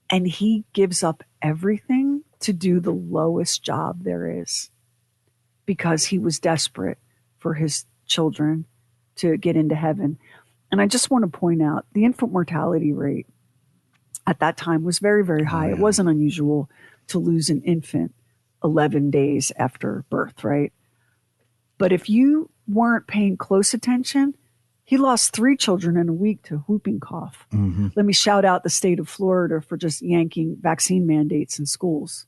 And he gives up everything to do the lowest job there is because he was desperate for his children to get into heaven. And I just want to point out the infant mortality rate at that time was very, very high. Oh, yeah. It wasn't unusual to lose an infant 11 days after birth, right? But if you weren't paying close attention, he lost 3 children in a week to whooping cough. Mm-hmm. Let me shout out the state of Florida for just yanking vaccine mandates in schools.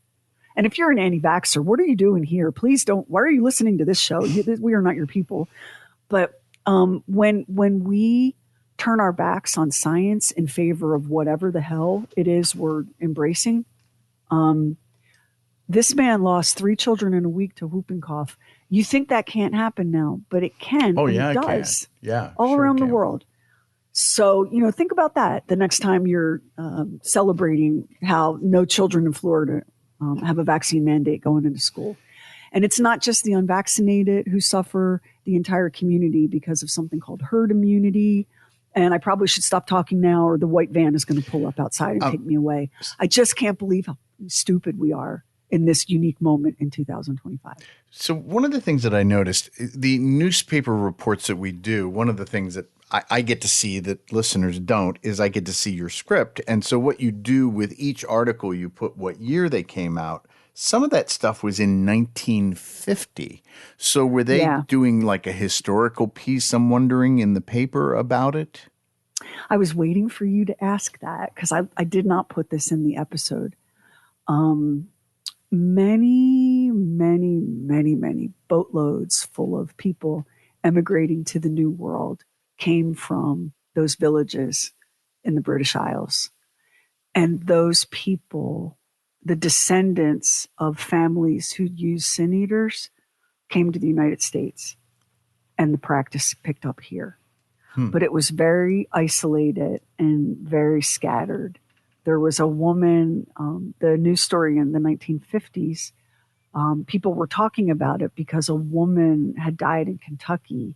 And if you're an anti-vaxxer, what are you doing here? Please don't. Why are you listening to this show? We are not your people. But when we turn our backs on science in favor of whatever the hell it is we're embracing, this man lost 3 children in a week to whooping cough. You think that can't happen now, but it can. Oh, yeah, it does. Yeah, all sure around the world. So, think about that the next time you're celebrating how no children in Florida have a vaccine mandate going into school. And it's not just the unvaccinated who suffer, the entire community, because of something called herd immunity. And I probably should stop talking now, or the white van is going to pull up outside and take me away. I just can't believe how stupid we are in this unique moment in 2025. So one of the things that I noticed, the newspaper reports that we do, one of the things that I get to see that listeners don't is I get to see your script. And so what you do with each article, you put what year they came out. Some of that stuff was in 1950. So were they doing like a historical piece, I'm wondering, in the paper about it? I was waiting for you to ask that because I did not put this in the episode. Many boatloads full of people emigrating to the New World came from those villages in the British Isles. And those people, the descendants of families who used sin eaters, came to the United States, and the practice picked up here. But it was very isolated and very scattered. There was a woman, the news story in the 1950s, people were talking about it because a woman had died in Kentucky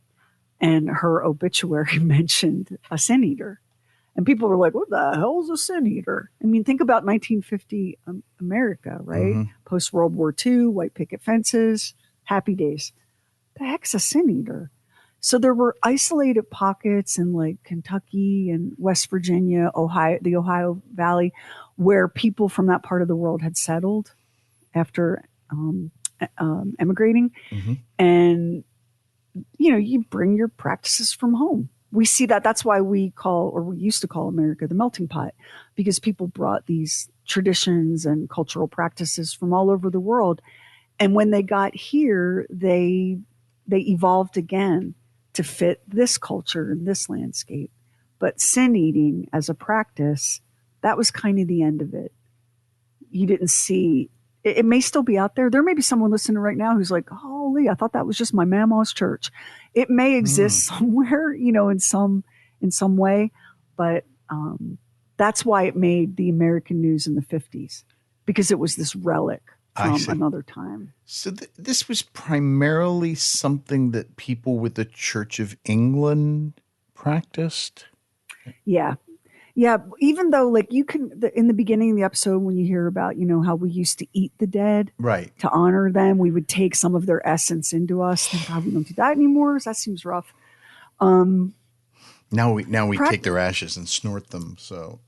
and her obituary mentioned a sin eater. And people were like, what the hell is a sin eater? I mean, think about 1950 America, right? Mm-hmm. Post-World War II, white picket fences, happy days. The heck's a sin eater? So there were isolated pockets in like Kentucky and West Virginia, Ohio, the Ohio Valley, where people from that part of the world had settled after emigrating. Mm-hmm. And, you bring your practices from home. We see that. That's why we used to call America the melting pot, because people brought these traditions and cultural practices from all over the world. And when they got here, they evolved again to fit this culture and this landscape. But sin eating as a practice, that was kind of the end of it. You didn't see, it may still be out there. There may be someone listening right now who's like, holy, I thought that was just my mama's church. It may exist somewhere, in some way, but that's why it made the American news in the 50s, because it was this relic from another time. So this was primarily something that people with the Church of England practiced? Yeah. Yeah. Even though, like, you can, in the beginning of the episode, when you hear about, how we used to eat the dead, right, to honor them, we would take some of their essence into us. Thank God we don't do that anymore. That seems rough. Now we take their ashes and snort them. So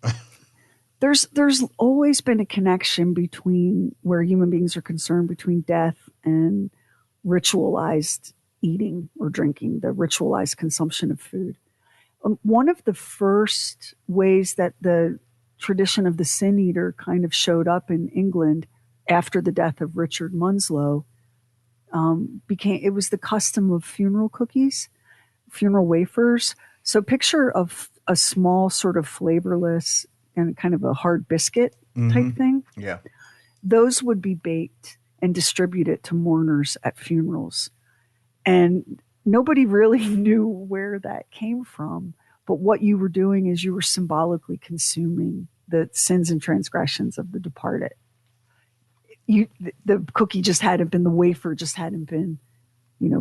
there's always been a connection between where human beings are concerned between death and ritualized eating or drinking, the ritualized consumption of food. One of the first ways that the tradition of the sin eater kind of showed up in England after the death of Richard Munslow it was the custom of funeral cookies, funeral wafers. So picture of a small sort of flavorless and kind of a hard biscuit type thing. Yeah. Those would be baked and distributed to mourners at funerals. And nobody really knew where that came from. But what you were doing is you were symbolically consuming the sins and transgressions of the departed. The cookie just hadn't been, the wafer just hadn't been,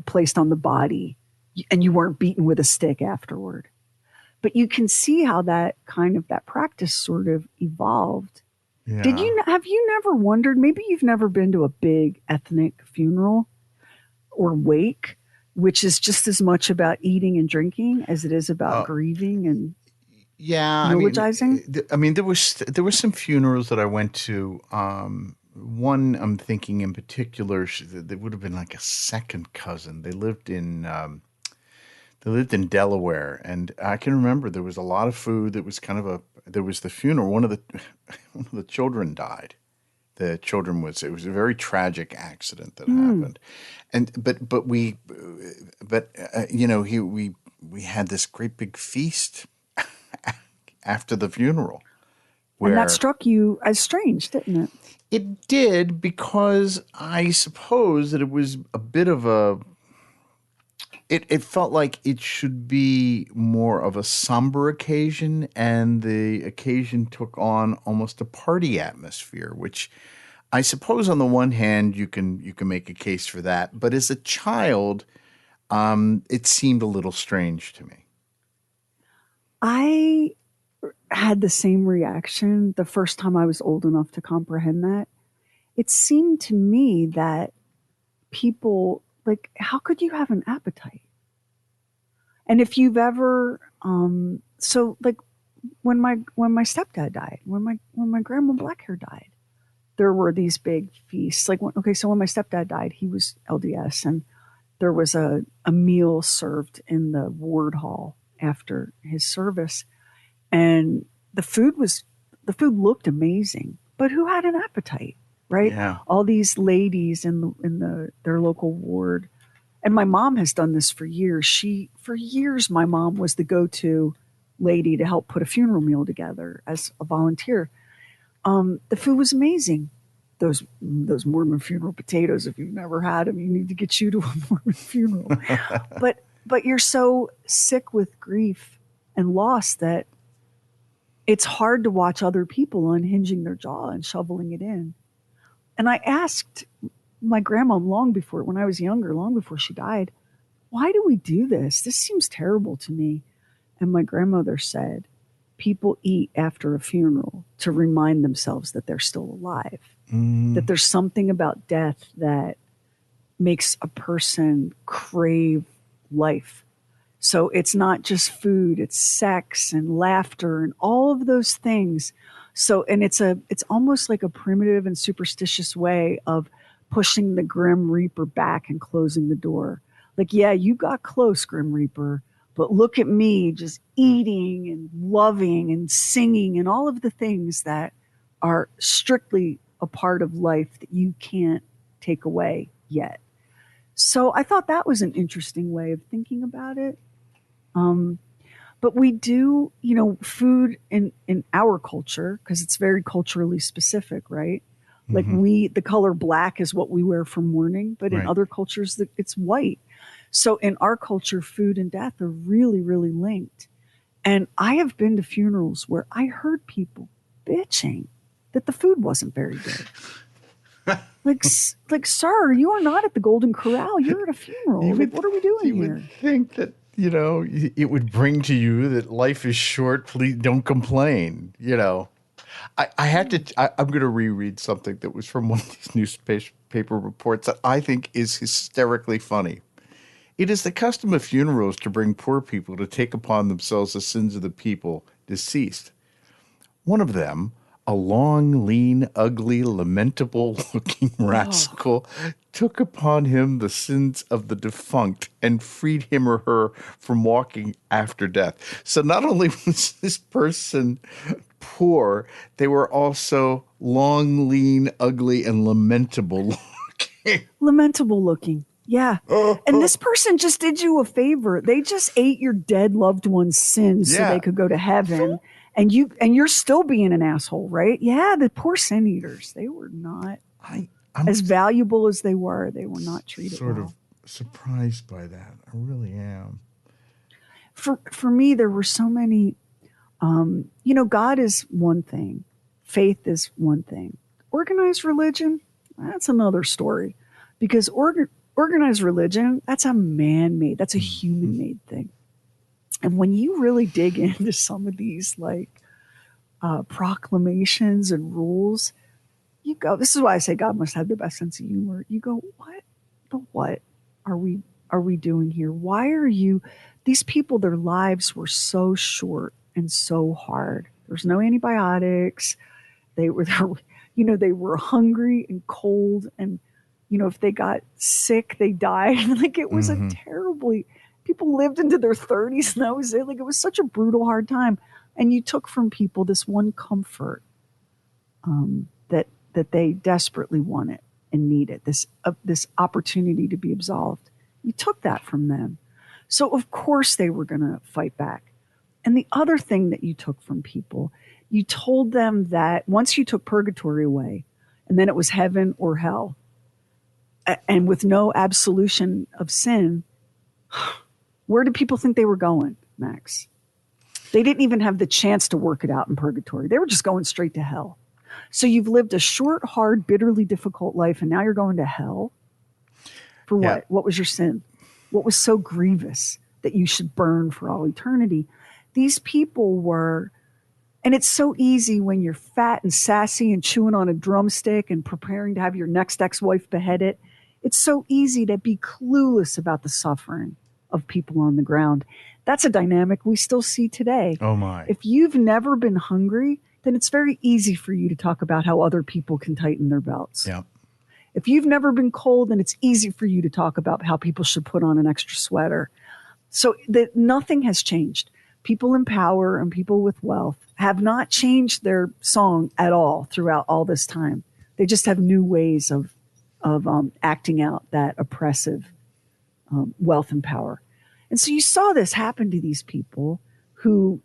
placed on the body, and you weren't beaten with a stick afterward. But you can see how that practice sort of evolved. Yeah. Have you never wondered, maybe you've never been to a big ethnic funeral or wake, which is just as much about eating and drinking as it is about grieving and eulogizing? There were some funerals that I went to. One I'm thinking in particular, there would have been like a second cousin. They lived in Delaware, and I can remember there was a lot of food. There was there was the funeral. One of the children died. It was a very tragic accident that happened, we had this great big feast after the funeral. And that struck you as strange, didn't it? It did, because I suppose that it was a bit of a. It felt like it should be more of a somber occasion, and the occasion took on almost a party atmosphere, which I suppose on the one hand you can make a case for that, but as a child, it seemed a little strange to me. I had the same reaction the first time I was old enough to comprehend that. It seemed to me that people, like, how could you have an appetite? And if you've ever, so like when my stepdad died, when my grandma Blackhair died, there were these big feasts. So when my stepdad died, he was LDS, and there was a meal served in the ward hall after his service, and the food looked amazing, but who had an appetite, right? Yeah. All these ladies in their local ward. And my mom has done this for years. For years, my mom was the go-to lady to help put a funeral meal together as a volunteer. The food was amazing. Those Mormon funeral potatoes, if you've never had them, you need to get you to a Mormon funeral. But you're so sick with grief and loss that it's hard to watch other people unhinging their jaw and shoveling it in. And I asked my grandma long before she died, why do we do this? This seems terrible to me. And my grandmother said, people eat after a funeral to remind themselves that they're still alive, that there's something about death that makes a person crave life. So it's not just food, it's sex and laughter and all of those things. So, and it's almost like a primitive and superstitious way of pushing the Grim Reaper back and closing the door. Like, yeah, you got close, Grim Reaper, but look at me just eating and loving and singing and all of the things that are strictly a part of life that you can't take away yet. So I thought that was an interesting way of thinking about it. But we do, food in our culture, because it's very culturally specific, right? Like the color black is what we wear for mourning, but in other cultures, it's white. So in our culture, food and death are really, really linked. And I have been to funerals where I heard people bitching that the food wasn't very good. like, sir, you are not at the Golden Corral. You're at a funeral. What are we doing here? You would think that, it would bring to you that life is short. Please don't complain, I'm going to reread something that was from one of these newspaper reports that I think is hysterically funny. It is the custom of funerals to bring poor people to take upon themselves the sins of the people deceased. One of them, a long, lean, ugly, lamentable-looking rascal, took upon him the sins of the defunct and freed him or her from walking after death. So not only was this person poor, they were also long, lean, ugly, and lamentable looking. Lamentable looking. Yeah. And this person just did you a favor. They just ate your dead loved one's sins so they could go to heaven. And you're still being an asshole, right? Yeah, the poor sin eaters, they were not as valuable as they were. They were not treated sort well. of surprised by that. I really am. For me, there were so many, God is one thing. Faith is one thing. Organized religion, that's another story. Because organized religion, that's a man-made, that's a human-made thing. And when you really dig into some of these proclamations and rules, you go, this is why I say God must have the best sense of humor. You go, what are we doing here? Why are you, these people, their lives were so short and so hard. There's no antibiotics. They were hungry and cold. And, if they got sick, they died. It was people lived into their 30s. And that was it. It was such a brutal, hard time. And you took from people this one comfort that they desperately wanted and needed, this opportunity to be absolved. You took that from them. So, of course, they were going to fight back. And the other thing that you took from people, you told them that once you took purgatory away, and then it was heaven or hell, and with no absolution of sin, where did people think they were going, Max? They didn't even have the chance to work it out in purgatory. They were just going straight to hell. So you've lived a short, hard, bitterly difficult life, and now you're going to hell? For what? Yeah. What was your sin? What was so grievous that you should burn for all eternity? These people were, and it's so easy when you're fat and sassy and chewing on a drumstick and preparing to have your next ex-wife beheaded. It's so easy to be clueless about the suffering of people on the ground. That's a dynamic we still see today. Oh my. If you've never been hungry, then it's very easy for you to talk about how other people can tighten their belts. Yeah. If you've never been cold, then it's easy for you to talk about how people should put on an extra sweater. So that nothing has changed. People in power and people with wealth have not changed their song at all throughout all this time. They just have new ways of acting out that oppressive wealth and power. And so you saw this happen to these people who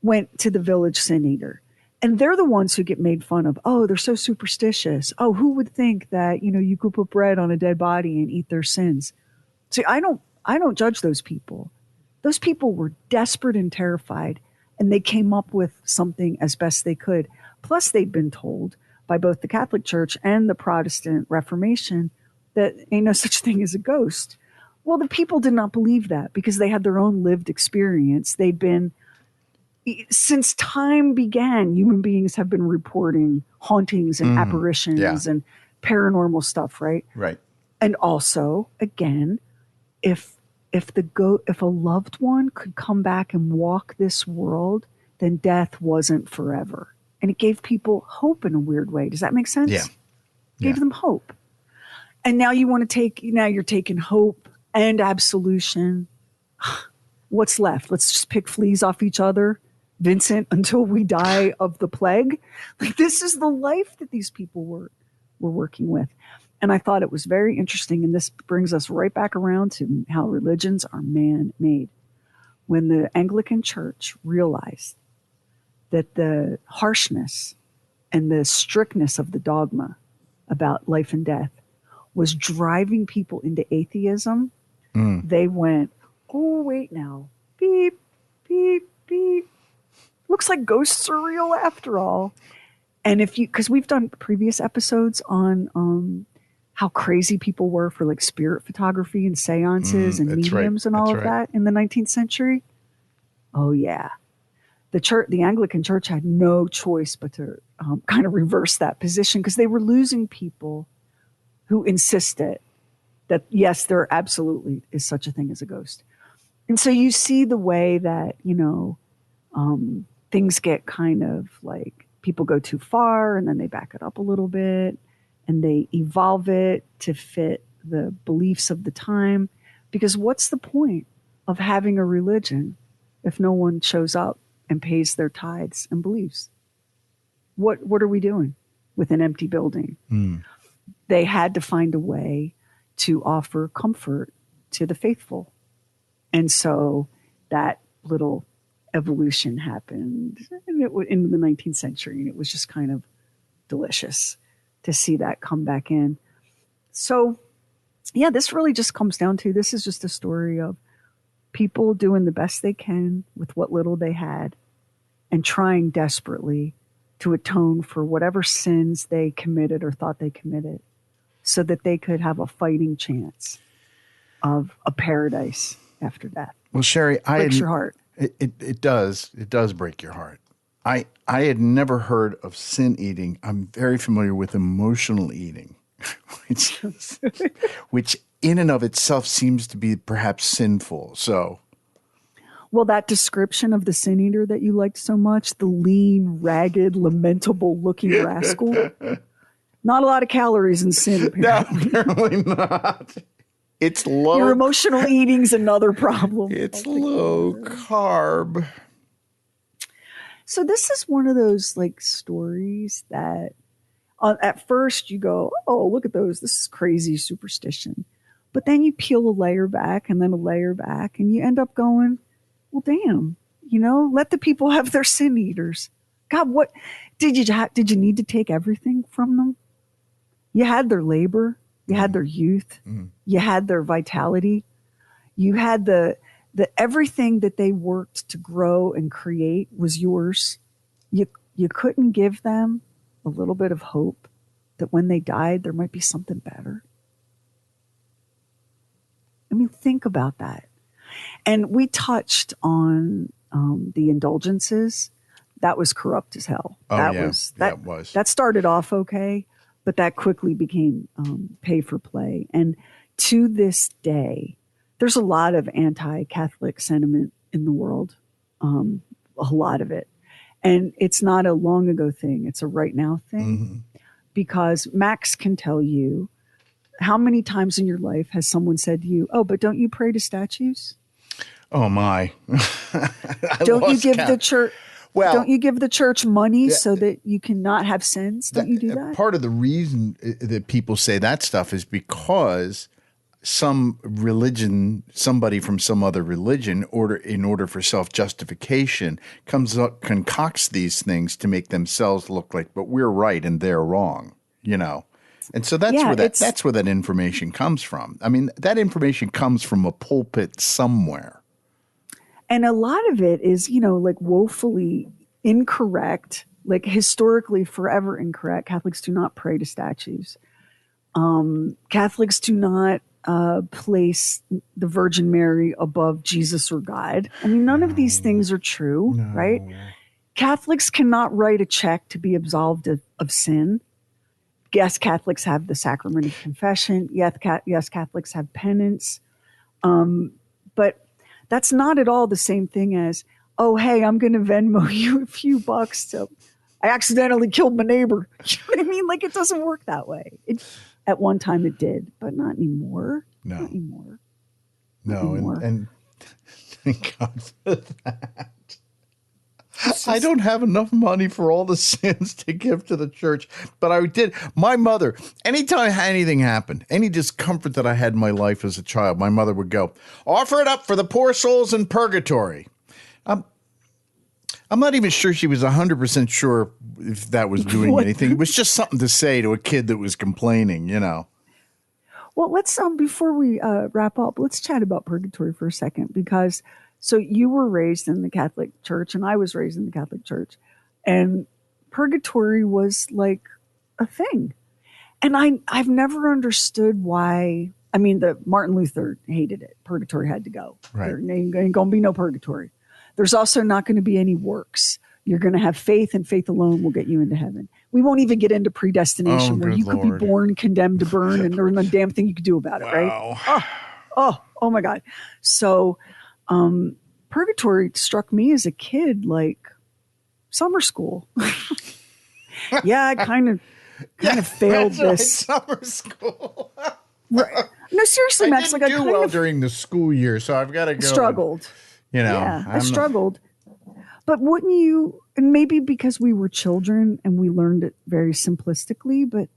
went to the village sin eater. And they're the ones who get made fun of. Oh, they're so superstitious. Oh, who would think that, you could put bread on a dead body and eat their sins? See, I don't judge those people. Those people were desperate and terrified, and they came up with something as best they could. Plus, they'd been told by both the Catholic Church and the Protestant Reformation that ain't no such thing as a ghost. Well, the people did not believe that because they had their own lived experience. They'd been, since time began, human beings have been reporting hauntings and apparitions and paranormal stuff, right? Right. And also, again, if a loved one could come back and walk this world, then death wasn't forever. And it gave people hope in a weird way. Does that make sense? Yeah. Gave them hope. And now you're taking hope and absolution. What's left? Let's just pick fleas off each other, Vincent, until we die of the plague. This is the life that these people were working with. And I thought it was very interesting. And this brings us right back around to how religions are man-made. When the Anglican Church realized that the harshness and the strictness of the dogma about life and death was driving people into atheism, they went, oh, wait now. Beep, beep, beep. Looks like ghosts are real after all. And because we've done previous episodes on how crazy people were for spirit photography and seances and mediums and all of that in the 19th century. Oh, yeah. The Anglican Church had no choice but to kind of reverse that position because they were losing people who insisted that, yes, there absolutely is such a thing as a ghost. And so you see the way that, things get kind of people go too far and then they back it up a little bit and they evolve it to fit the beliefs of the time. Because what's the point of having a religion if no one shows up and pays their tithes and believes? What are we doing with an empty building? They had to find a way to offer comfort to the faithful. And so that little evolution happened in the 19th century, and it was just kind of delicious to see that come back in. So, yeah, this really just comes down to, this is just a story of people doing the best they can with what little they had and trying desperately to atone for whatever sins they committed or thought they committed so that they could have a fighting chance of a paradise after death. Well, Sherry, breaks your heart. It does break your heart. I had never heard of sin eating. I'm very familiar with emotional eating, which in and of itself seems to be perhaps sinful. So, well, that description of the sin eater that you liked so much, the lean, ragged, lamentable looking rascal, not a lot of calories in sin, apparently. No, apparently not. It's low. Your emotional eating's another problem. It's low carb. So this is one of those like stories that at first you go, oh, look at those. This is crazy superstition. But then you peel a layer back and then a layer back and you end up going, well, damn, let the people have their sin eaters. God, what did you need to take everything from them? You had their labor. You had their youth. You had their vitality. You had the everything that they worked to grow and create was yours. You couldn't give them a little bit of hope that when they died, there might be something better. I mean, think about that. And we touched on the indulgences. That was corrupt as hell. That started off okay, but that quickly became pay for play. And to this day, there's a lot of anti-Catholic sentiment in the world, a lot of it. And it's not a long ago thing. It's a right now thing. Because Max can tell you, how many times in your life has someone said to you, oh, but don't you pray to statues? Oh, my. Don't you give the church... Well, don't you give the church money so that you cannot have sins? Don't you do that? Part of the reason that people say that stuff is because some religion, somebody from some other religion, in order for self-justification, comes up, concocts these things to make themselves look like, but we're right and they're wrong, And so that's where that information comes from. I mean, that information comes from a pulpit somewhere. And a lot of it is, like woefully incorrect, like historically forever incorrect. Catholics do not pray to statues. Catholics do not place the Virgin Mary above Jesus or God. I mean, none of these things are true, right? Catholics cannot write a check to be absolved of sin. Yes, Catholics have the sacrament of confession. Yes, Catholics have penance. But that's not at all the same thing as, oh, hey, I'm going to Venmo you a few bucks. So I accidentally killed my neighbor. You know what I mean? Like, it doesn't work that way. At one time it did, but not anymore. No. Not anymore. No, and thank God for that. I don't have enough money for all the sins to give to the church, but I did. My mother, anytime anything happened, any discomfort that I had in my life as a child, my mother would go, offer it up for the poor souls in purgatory. I'm not even sure she was 100% sure if that was doing anything. It was just something to say to a kid that was complaining, Well, let's, before we wrap up, let's chat about purgatory for a second, because so you were raised in the Catholic Church and I was raised in the Catholic Church, and purgatory was like a thing. And I've never understood why. I mean, Martin Luther hated it. Purgatory had to go. Right. There ain't going to be no purgatory. There's also not going to be any works. You're going to have faith, and faith alone will get you into heaven. We won't even get into predestination, where you could be born condemned to burn and there's no damn thing you could do about it, right? Oh my God. So purgatory struck me as a kid like summer school. Yeah, I kind of failed this. Right, summer school. Right. No, seriously, Max. I didn't do well during the school year, so I've got to go. Struggled. Yeah, I struggled. But wouldn't you, and maybe because we were children and we learned it very simplistically, but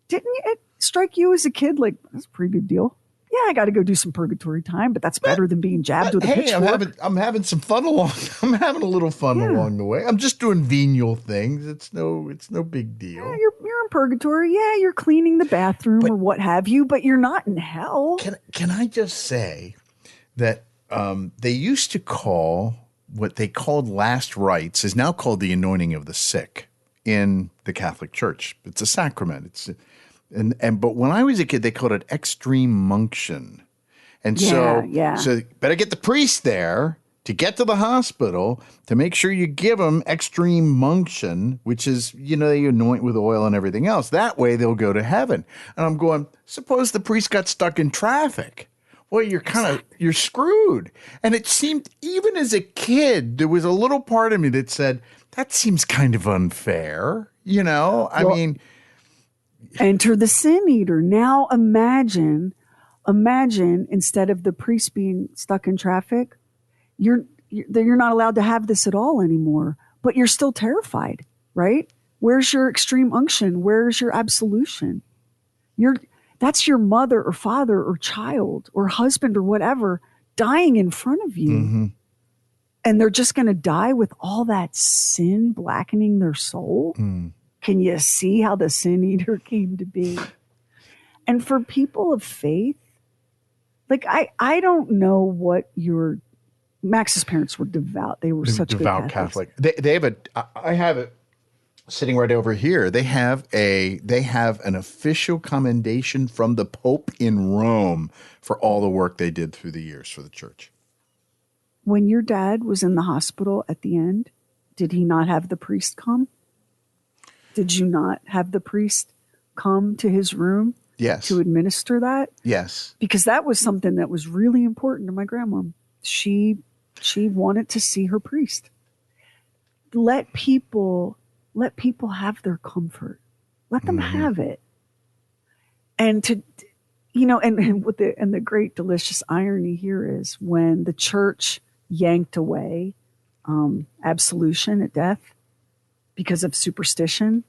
didn't it strike you as a kid like, that's a pretty good deal? Yeah, I got to go do some purgatory time, but that's better than being jabbed with a pitchfork. I'm having some fun along. I'm having a little fun along the way. I'm just doing venial things. It's no big deal. Yeah, you're in purgatory. Yeah, you're cleaning the bathroom or what have you, but you're not in hell. Can I just say that they used to call what they called last rites is now called the anointing of the sick in the Catholic Church. It's a sacrament. But when I was a kid, they called it extreme unction. And so better get the priest there to get to the hospital to make sure you give them extreme unction, which is, they anoint with oil and everything else. That way they'll go to heaven. And I'm going, suppose the priest got stuck in traffic. Well, you're screwed. And it seemed, even as a kid, there was a little part of me that said, that seems kind of unfair. Enter the sin eater. Now imagine instead of the priest being stuck in traffic, you're not allowed to have this at all anymore, but you're still terrified, right? Where's your extreme unction? Where's your absolution? That's your mother or father or child or husband or whatever dying in front of you. Mm-hmm. And they're just going to die with all that sin blackening their soul. Mm. Can you see how the sin eater came to be? And for people of faith, like I don't know what Max's parents were devout. They were such devout good Catholics. Catholic. I have it sitting right over here. They have an official commendation from the Pope in Rome for all the work they did through the years for the church. When your dad was in the hospital at the end, did he not have the priest come? Did you not have the priest come to his room? Yes. To administer that? Yes. Because that was something that was really important to my grandma. She wanted to see her priest. Let people have their comfort. Let them have it. And and the great delicious irony here is when the church yanked away absolution at death because of superstition,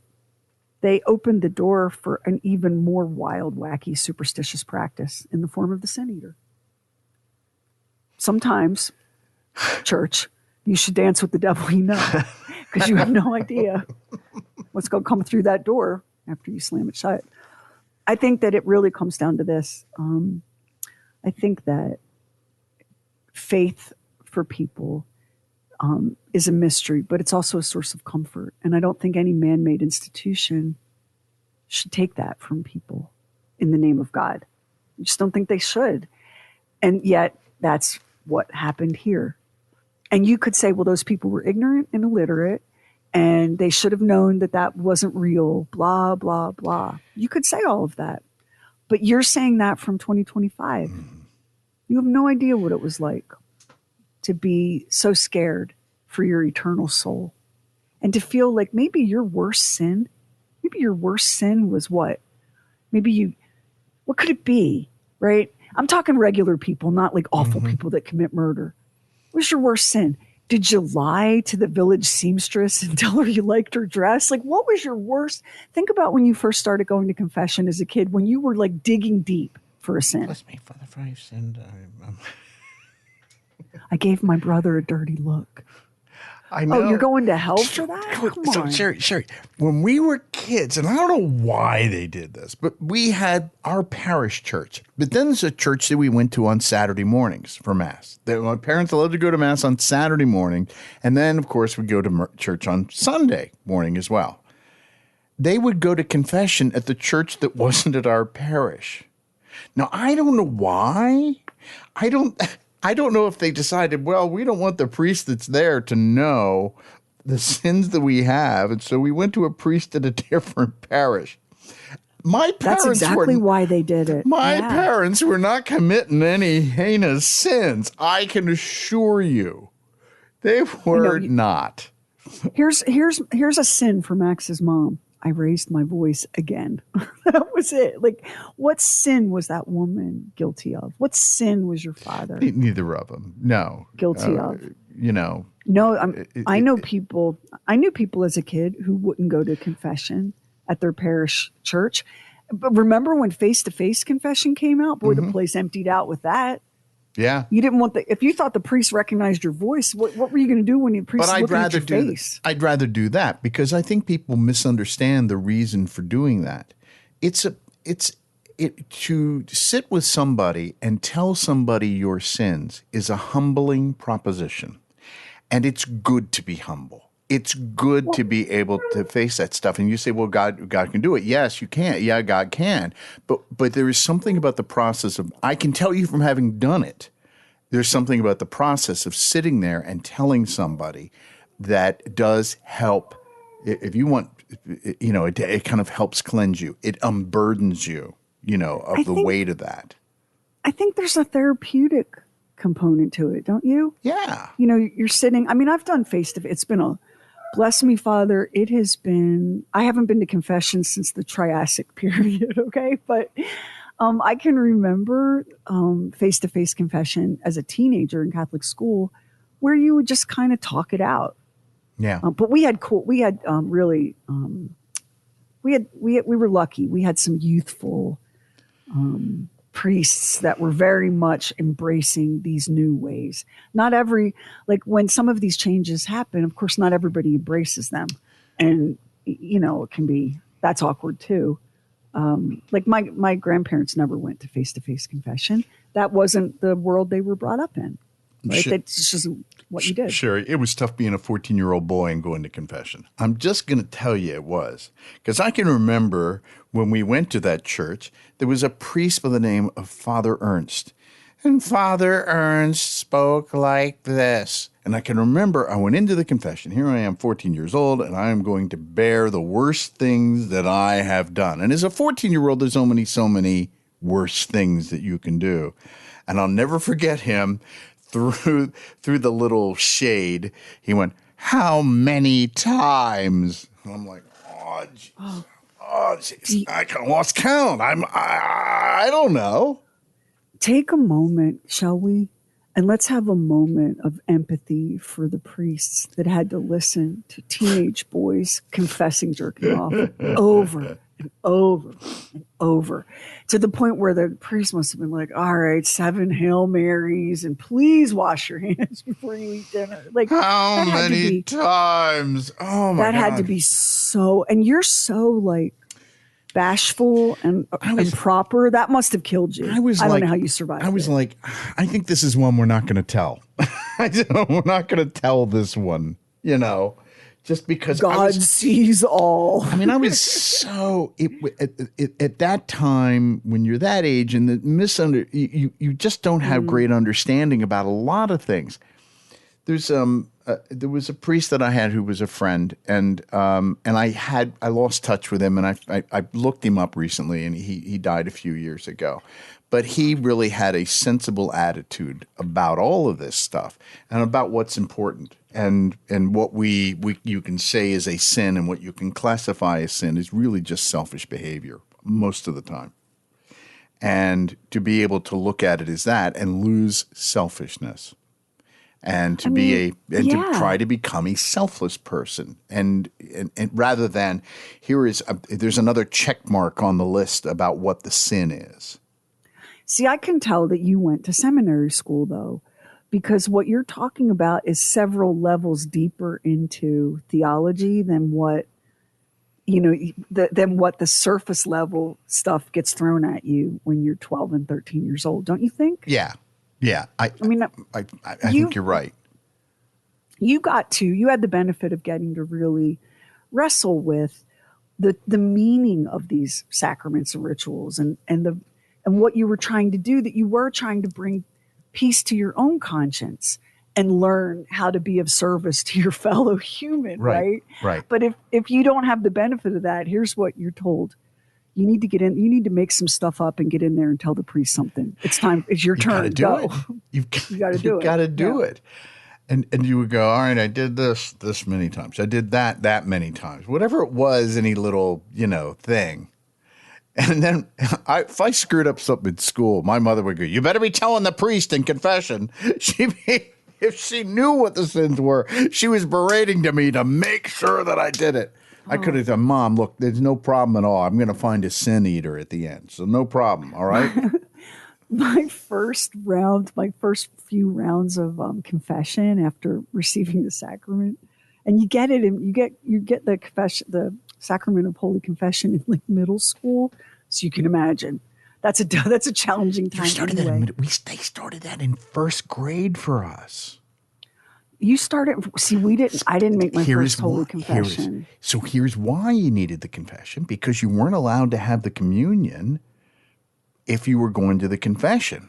they opened the door for an even more wild, wacky, superstitious practice in the form of the sin eater. Sometimes, church, you should dance with the devil because you have no idea what's going to come through that door after you slam it shut. I think that it really comes down to this. I think that faith for people is a mystery, but it's also a source of comfort. And I don't think any man-made institution should take that from people in the name of God. I just don't think they should. And yet that's what happened here. And you could say, well, those people were ignorant and illiterate, and they should have known that that wasn't real, blah, blah, blah. You could say all of that. But you're saying that from 2025. You have no idea what it was like to be so scared for your eternal soul and to feel like maybe your worst sin was what? What could it be, right? I'm talking regular people, not like awful people that commit murder. What was your worst sin? Did you lie to the village seamstress and tell her you liked her dress? Like, what was your worst? Think about when you first started going to confession as a kid, when you were like digging deep for a sin. Bless me for the I've sinned. I gave my brother a dirty look. I know. Oh, you're going to hell for that? Come on. Sherry, when we were kids, and I don't know why they did this, but we had our parish church. But then there's a church that we went to on Saturday mornings for Mass. My parents loved to go to Mass on Saturday morning. And then, of course, we'd go to church on Sunday morning as well. They would go to confession at the church that wasn't at our parish. Now, I don't know why. I don't know if they decided, well, we don't want the priest that's there to know the sins that we have. And so we went to a priest at a different parish. That's exactly why they did it. My parents were not committing any heinous sins. I can assure you. They were not. Here's a sin for Max's mom. I raised my voice again. That was it. Like, what sin was that woman guilty of? What sin was your father? Neither of them. No. Guilty of. No, I know people. I knew people as a kid who wouldn't go to confession at their parish church. But remember when face-to-face confession came out? Boy, the place emptied out with that. Yeah. You didn't want if you thought the priest recognized your voice, what were you going to do when the priest was looking at your face? I'd rather do that because I think people misunderstand the reason for doing that. To sit with somebody and tell somebody your sins is a humbling proposition. And it's good to be humble. It's good to be able to face that stuff. And you say, well, God can do it. Yes, you can. Yeah, God can. But there is something about the process of, I can tell you from having done it, there's something about the process of sitting there and telling somebody that does help. If you want, it kind of helps cleanse you. It unburdens you, of the weight of that. I think there's a therapeutic component to it, don't you? Yeah. You're sitting, I've done face-to-face. It's been bless me, Father, I haven't been to confession since the Triassic period, okay? But I can remember face-to-face confession as a teenager in Catholic school where you would just kind of talk it out. Yeah. But we were lucky. We had some youthful priests that were very much embracing these new ways. When some of these changes happen, of course, not everybody embraces them. And, it can be, that's awkward too. My grandparents never went to face-to-face confession. That wasn't the world they were brought up in. Right? That's just what you did. Sure. It was tough being a 14-year-old boy and going to confession. I'm just going to tell you it was. Because I can remember when we went to that church, there was a priest by the name of Father Ernst. And Father Ernst spoke like this. And I can remember I went into the confession. Here I am, 14 years old, and I am going to bear the worst things that I have done. And as a 14-year-old, there's so many worse things that you can do. And I'll never forget him. Through the little shade, he went, "How many times?" And I'm like, geez, I lost count. I don't know. Take a moment, shall we? And let's have a moment of empathy for the priests that had to listen to teenage boys confessing jerking off over and over and over, to the point where the priest must have been like, all right, 7 Hail Marys, and please wash your hands before you eat dinner. Like, how many times? Oh, my God. That had to be so, and you're so, bashful and proper. That must have killed you. I don't know how you survived. I was like, I think this is one we're not going to tell. We're not going to tell this one, just because God sees all. I was so at that time when you're that age and you just don't have great understanding about a lot of things. There was a priest that I had who was a friend, and I lost touch with him, and I looked him up recently, and he died a few years ago. But he really had a sensible attitude about all of this stuff and about what's important. And what you can say is a sin and what you can classify as sin is really just selfish behavior most of the time. And to be able to look at it as that and lose selfishness and to to try to become a selfless person and rather than there's another check mark on the list about what the sin is. See, I can tell that you went to seminary school though, because what you're talking about is several levels deeper into theology than what the surface level stuff gets thrown at you when you're 12 and 13 years old, don't you think? Yeah. I think you're right. You had the benefit of getting to really wrestle with the meaning of these sacraments and rituals and what you were trying to do, that you were trying to bring peace to your own conscience and learn how to be of service to your fellow human, right? Right. But if you don't have the benefit of that, here's what you're told. You need to get in. You need to make some stuff up and get in there and tell the priest something. It's time. It's your turn. Go. You got to do it. You've got to do it. And you would go, all right, I did this many times. I did that many times. Whatever it was, any little, thing. And then if I screwed up something in school, my mother would go, you better be telling the priest in confession. If she knew what the sins were, she was berating to me to make sure that I did it. I could have said, Mom, look, there's no problem at all. I'm going to find a sin eater at the end. So no problem. All right. My first few rounds of confession after receiving the sacrament, and you get it, and you get the sacrament of Holy Confession in like middle school, so you can imagine that's a challenging time. They started that in first grade for us. You started. See, I didn't make my first Holy Confession. Here's why you needed the confession, because you weren't allowed to have the communion if you were going to the confession,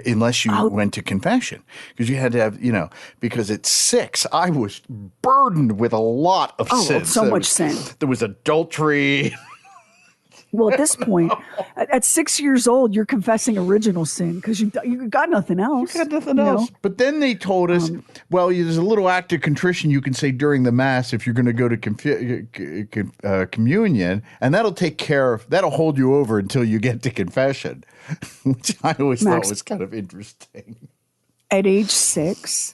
unless you went to confession, because you had to have, because at 6, I was burdened with a lot of sin. So much sin. There was adultery. Well, at this point, at 6 years old, you're confessing original sin because you got nothing else. You got nothing else. But then they told us, there's a little act of contrition you can say during the Mass if you're going to go to communion, and that'll hold you over until you get to confession, which I always thought was kind of interesting. At age 6,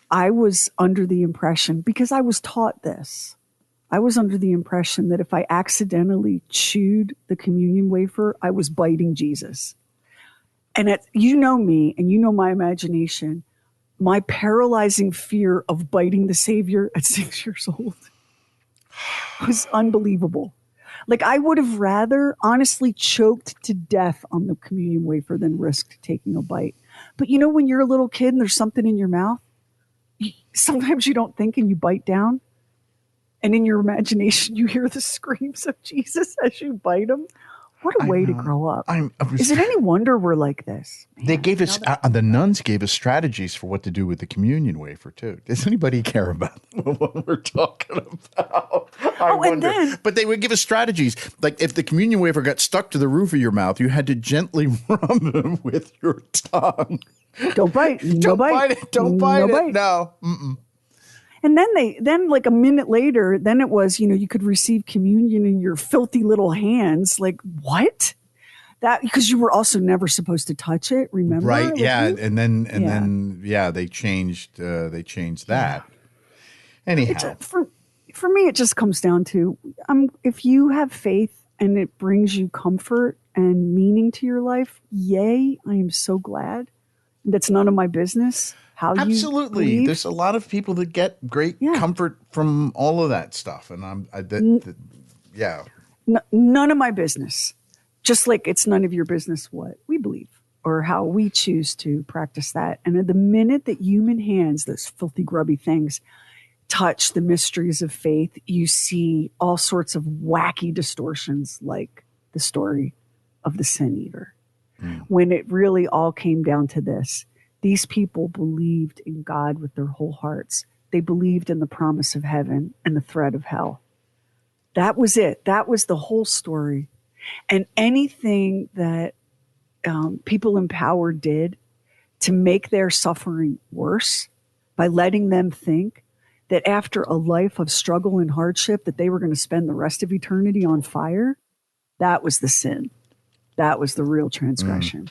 I was under the impression, because I was taught this, I was under the impression that if I accidentally chewed the communion wafer, I was biting Jesus. And you know me, and you know my imagination, my paralyzing fear of biting the Savior at 6 years old was unbelievable. Like, I would have rather honestly choked to death on the communion wafer than risked taking a bite. But when you're a little kid and there's something in your mouth, sometimes you don't think and you bite down. And in your imagination, you hear the screams of Jesus as you bite him. What a way to grow up. Is it any wonder we're like this? Man, they gave us, the nuns gave us strategies for what to do with the communion wafer, too. Does anybody care about what we're talking about? I wonder. But they would give us strategies. Like, if the communion wafer got stuck to the roof of your mouth, you had to gently rub it with your tongue. Don't bite. Don't bite it. Don't bite it. No. Mm-mm. And then like a minute later, then it was, you could receive communion in your filthy little hands. Like, what? That, because you were also never supposed to touch it, remember? Right. Like, yeah. And then they changed that. Anyhow. For me, it just comes down to, if you have faith and it brings you comfort and meaning to your life, yay, I am so glad. That's none of my business. Absolutely. There's a lot of people that get great comfort from all of that stuff. And none of my business. Just like it's none of your business what we believe or how we choose to practice that. And at the minute that human hands, those filthy, grubby things, touch the mysteries of faith, you see all sorts of wacky distortions, like the story of the sin eater. When it really all came down to this. These people believed in God with their whole hearts. They believed in the promise of heaven and the threat of hell. That was it. That was the whole story. And anything that people in power did to make their suffering worse by letting them think that after a life of struggle and hardship that they were going to spend the rest of eternity on fire, that was the sin. That was the real transgression.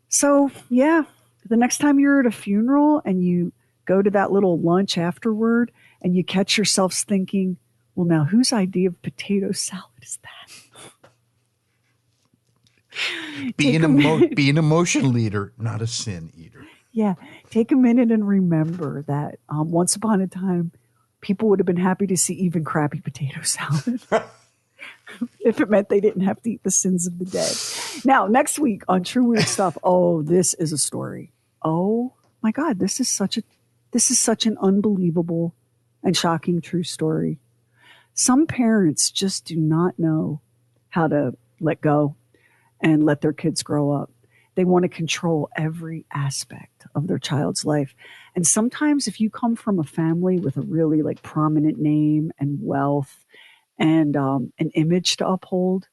So, the next time you're at a funeral and you go to that little lunch afterward and you catch yourselves thinking, well, now whose idea of potato salad is that? Be an emotion leader, not a sin eater. Yeah. Take a minute and remember that once upon a time, people would have been happy to see even crappy potato salad. If it meant they didn't have to eat the sins of the dead. Now, next week on True Weird Stuff, this is a story. Oh my God, this is such an unbelievable and shocking true story. Some parents just do not know how to let go and let their kids grow up. They want to control every aspect of their child's life. And sometimes if you come from a family with a really like prominent name and wealth and an image to uphold,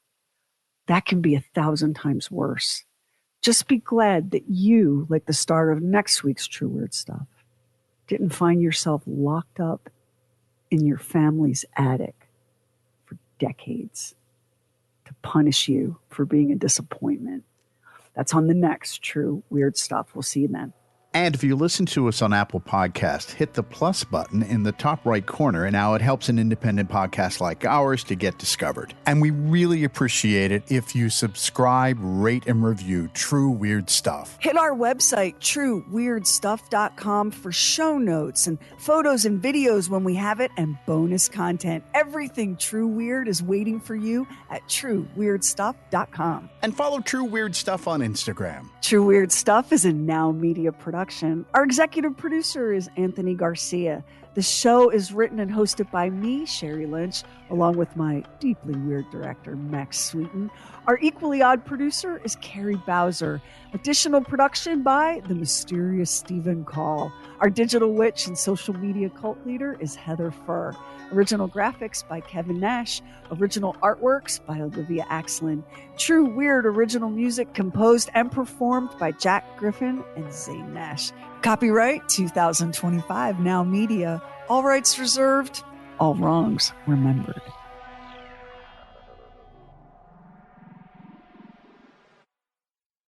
that can be 1,000 times worse. Just be glad that you, like the star of next week's True Weird Stuff, didn't find yourself locked up in your family's attic for decades to punish you for being a disappointment. That's on the next True Weird Stuff. We'll see you then. And if you listen to us on Apple Podcasts, hit the plus button in the top right corner, and now it helps an independent podcast like ours to get discovered. And we really appreciate it if you subscribe, rate, and review True Weird Stuff. Hit our website, trueweirdstuff.com, for show notes and photos and videos when we have it, and bonus content. Everything True Weird is waiting for you at trueweirdstuff.com. And follow True Weird Stuff on Instagram. True Weird Stuff is a Now Media production. Our executive producer is Anthony Garcia. The show is written and hosted by me, Sherry Lynch, along with my deeply weird director, Max Sweeten. Our equally odd producer is Carrie Bowser. Additional production by the mysterious Stephen Call. Our digital witch and social media cult leader is Heather Furr. Original graphics by Kevin Nash. Original artworks by Olivia Axlin. True Weird original music composed and performed by Jack Griffin and Zane Nash. Copyright 2025 Now Media. All rights reserved. All wrongs remembered.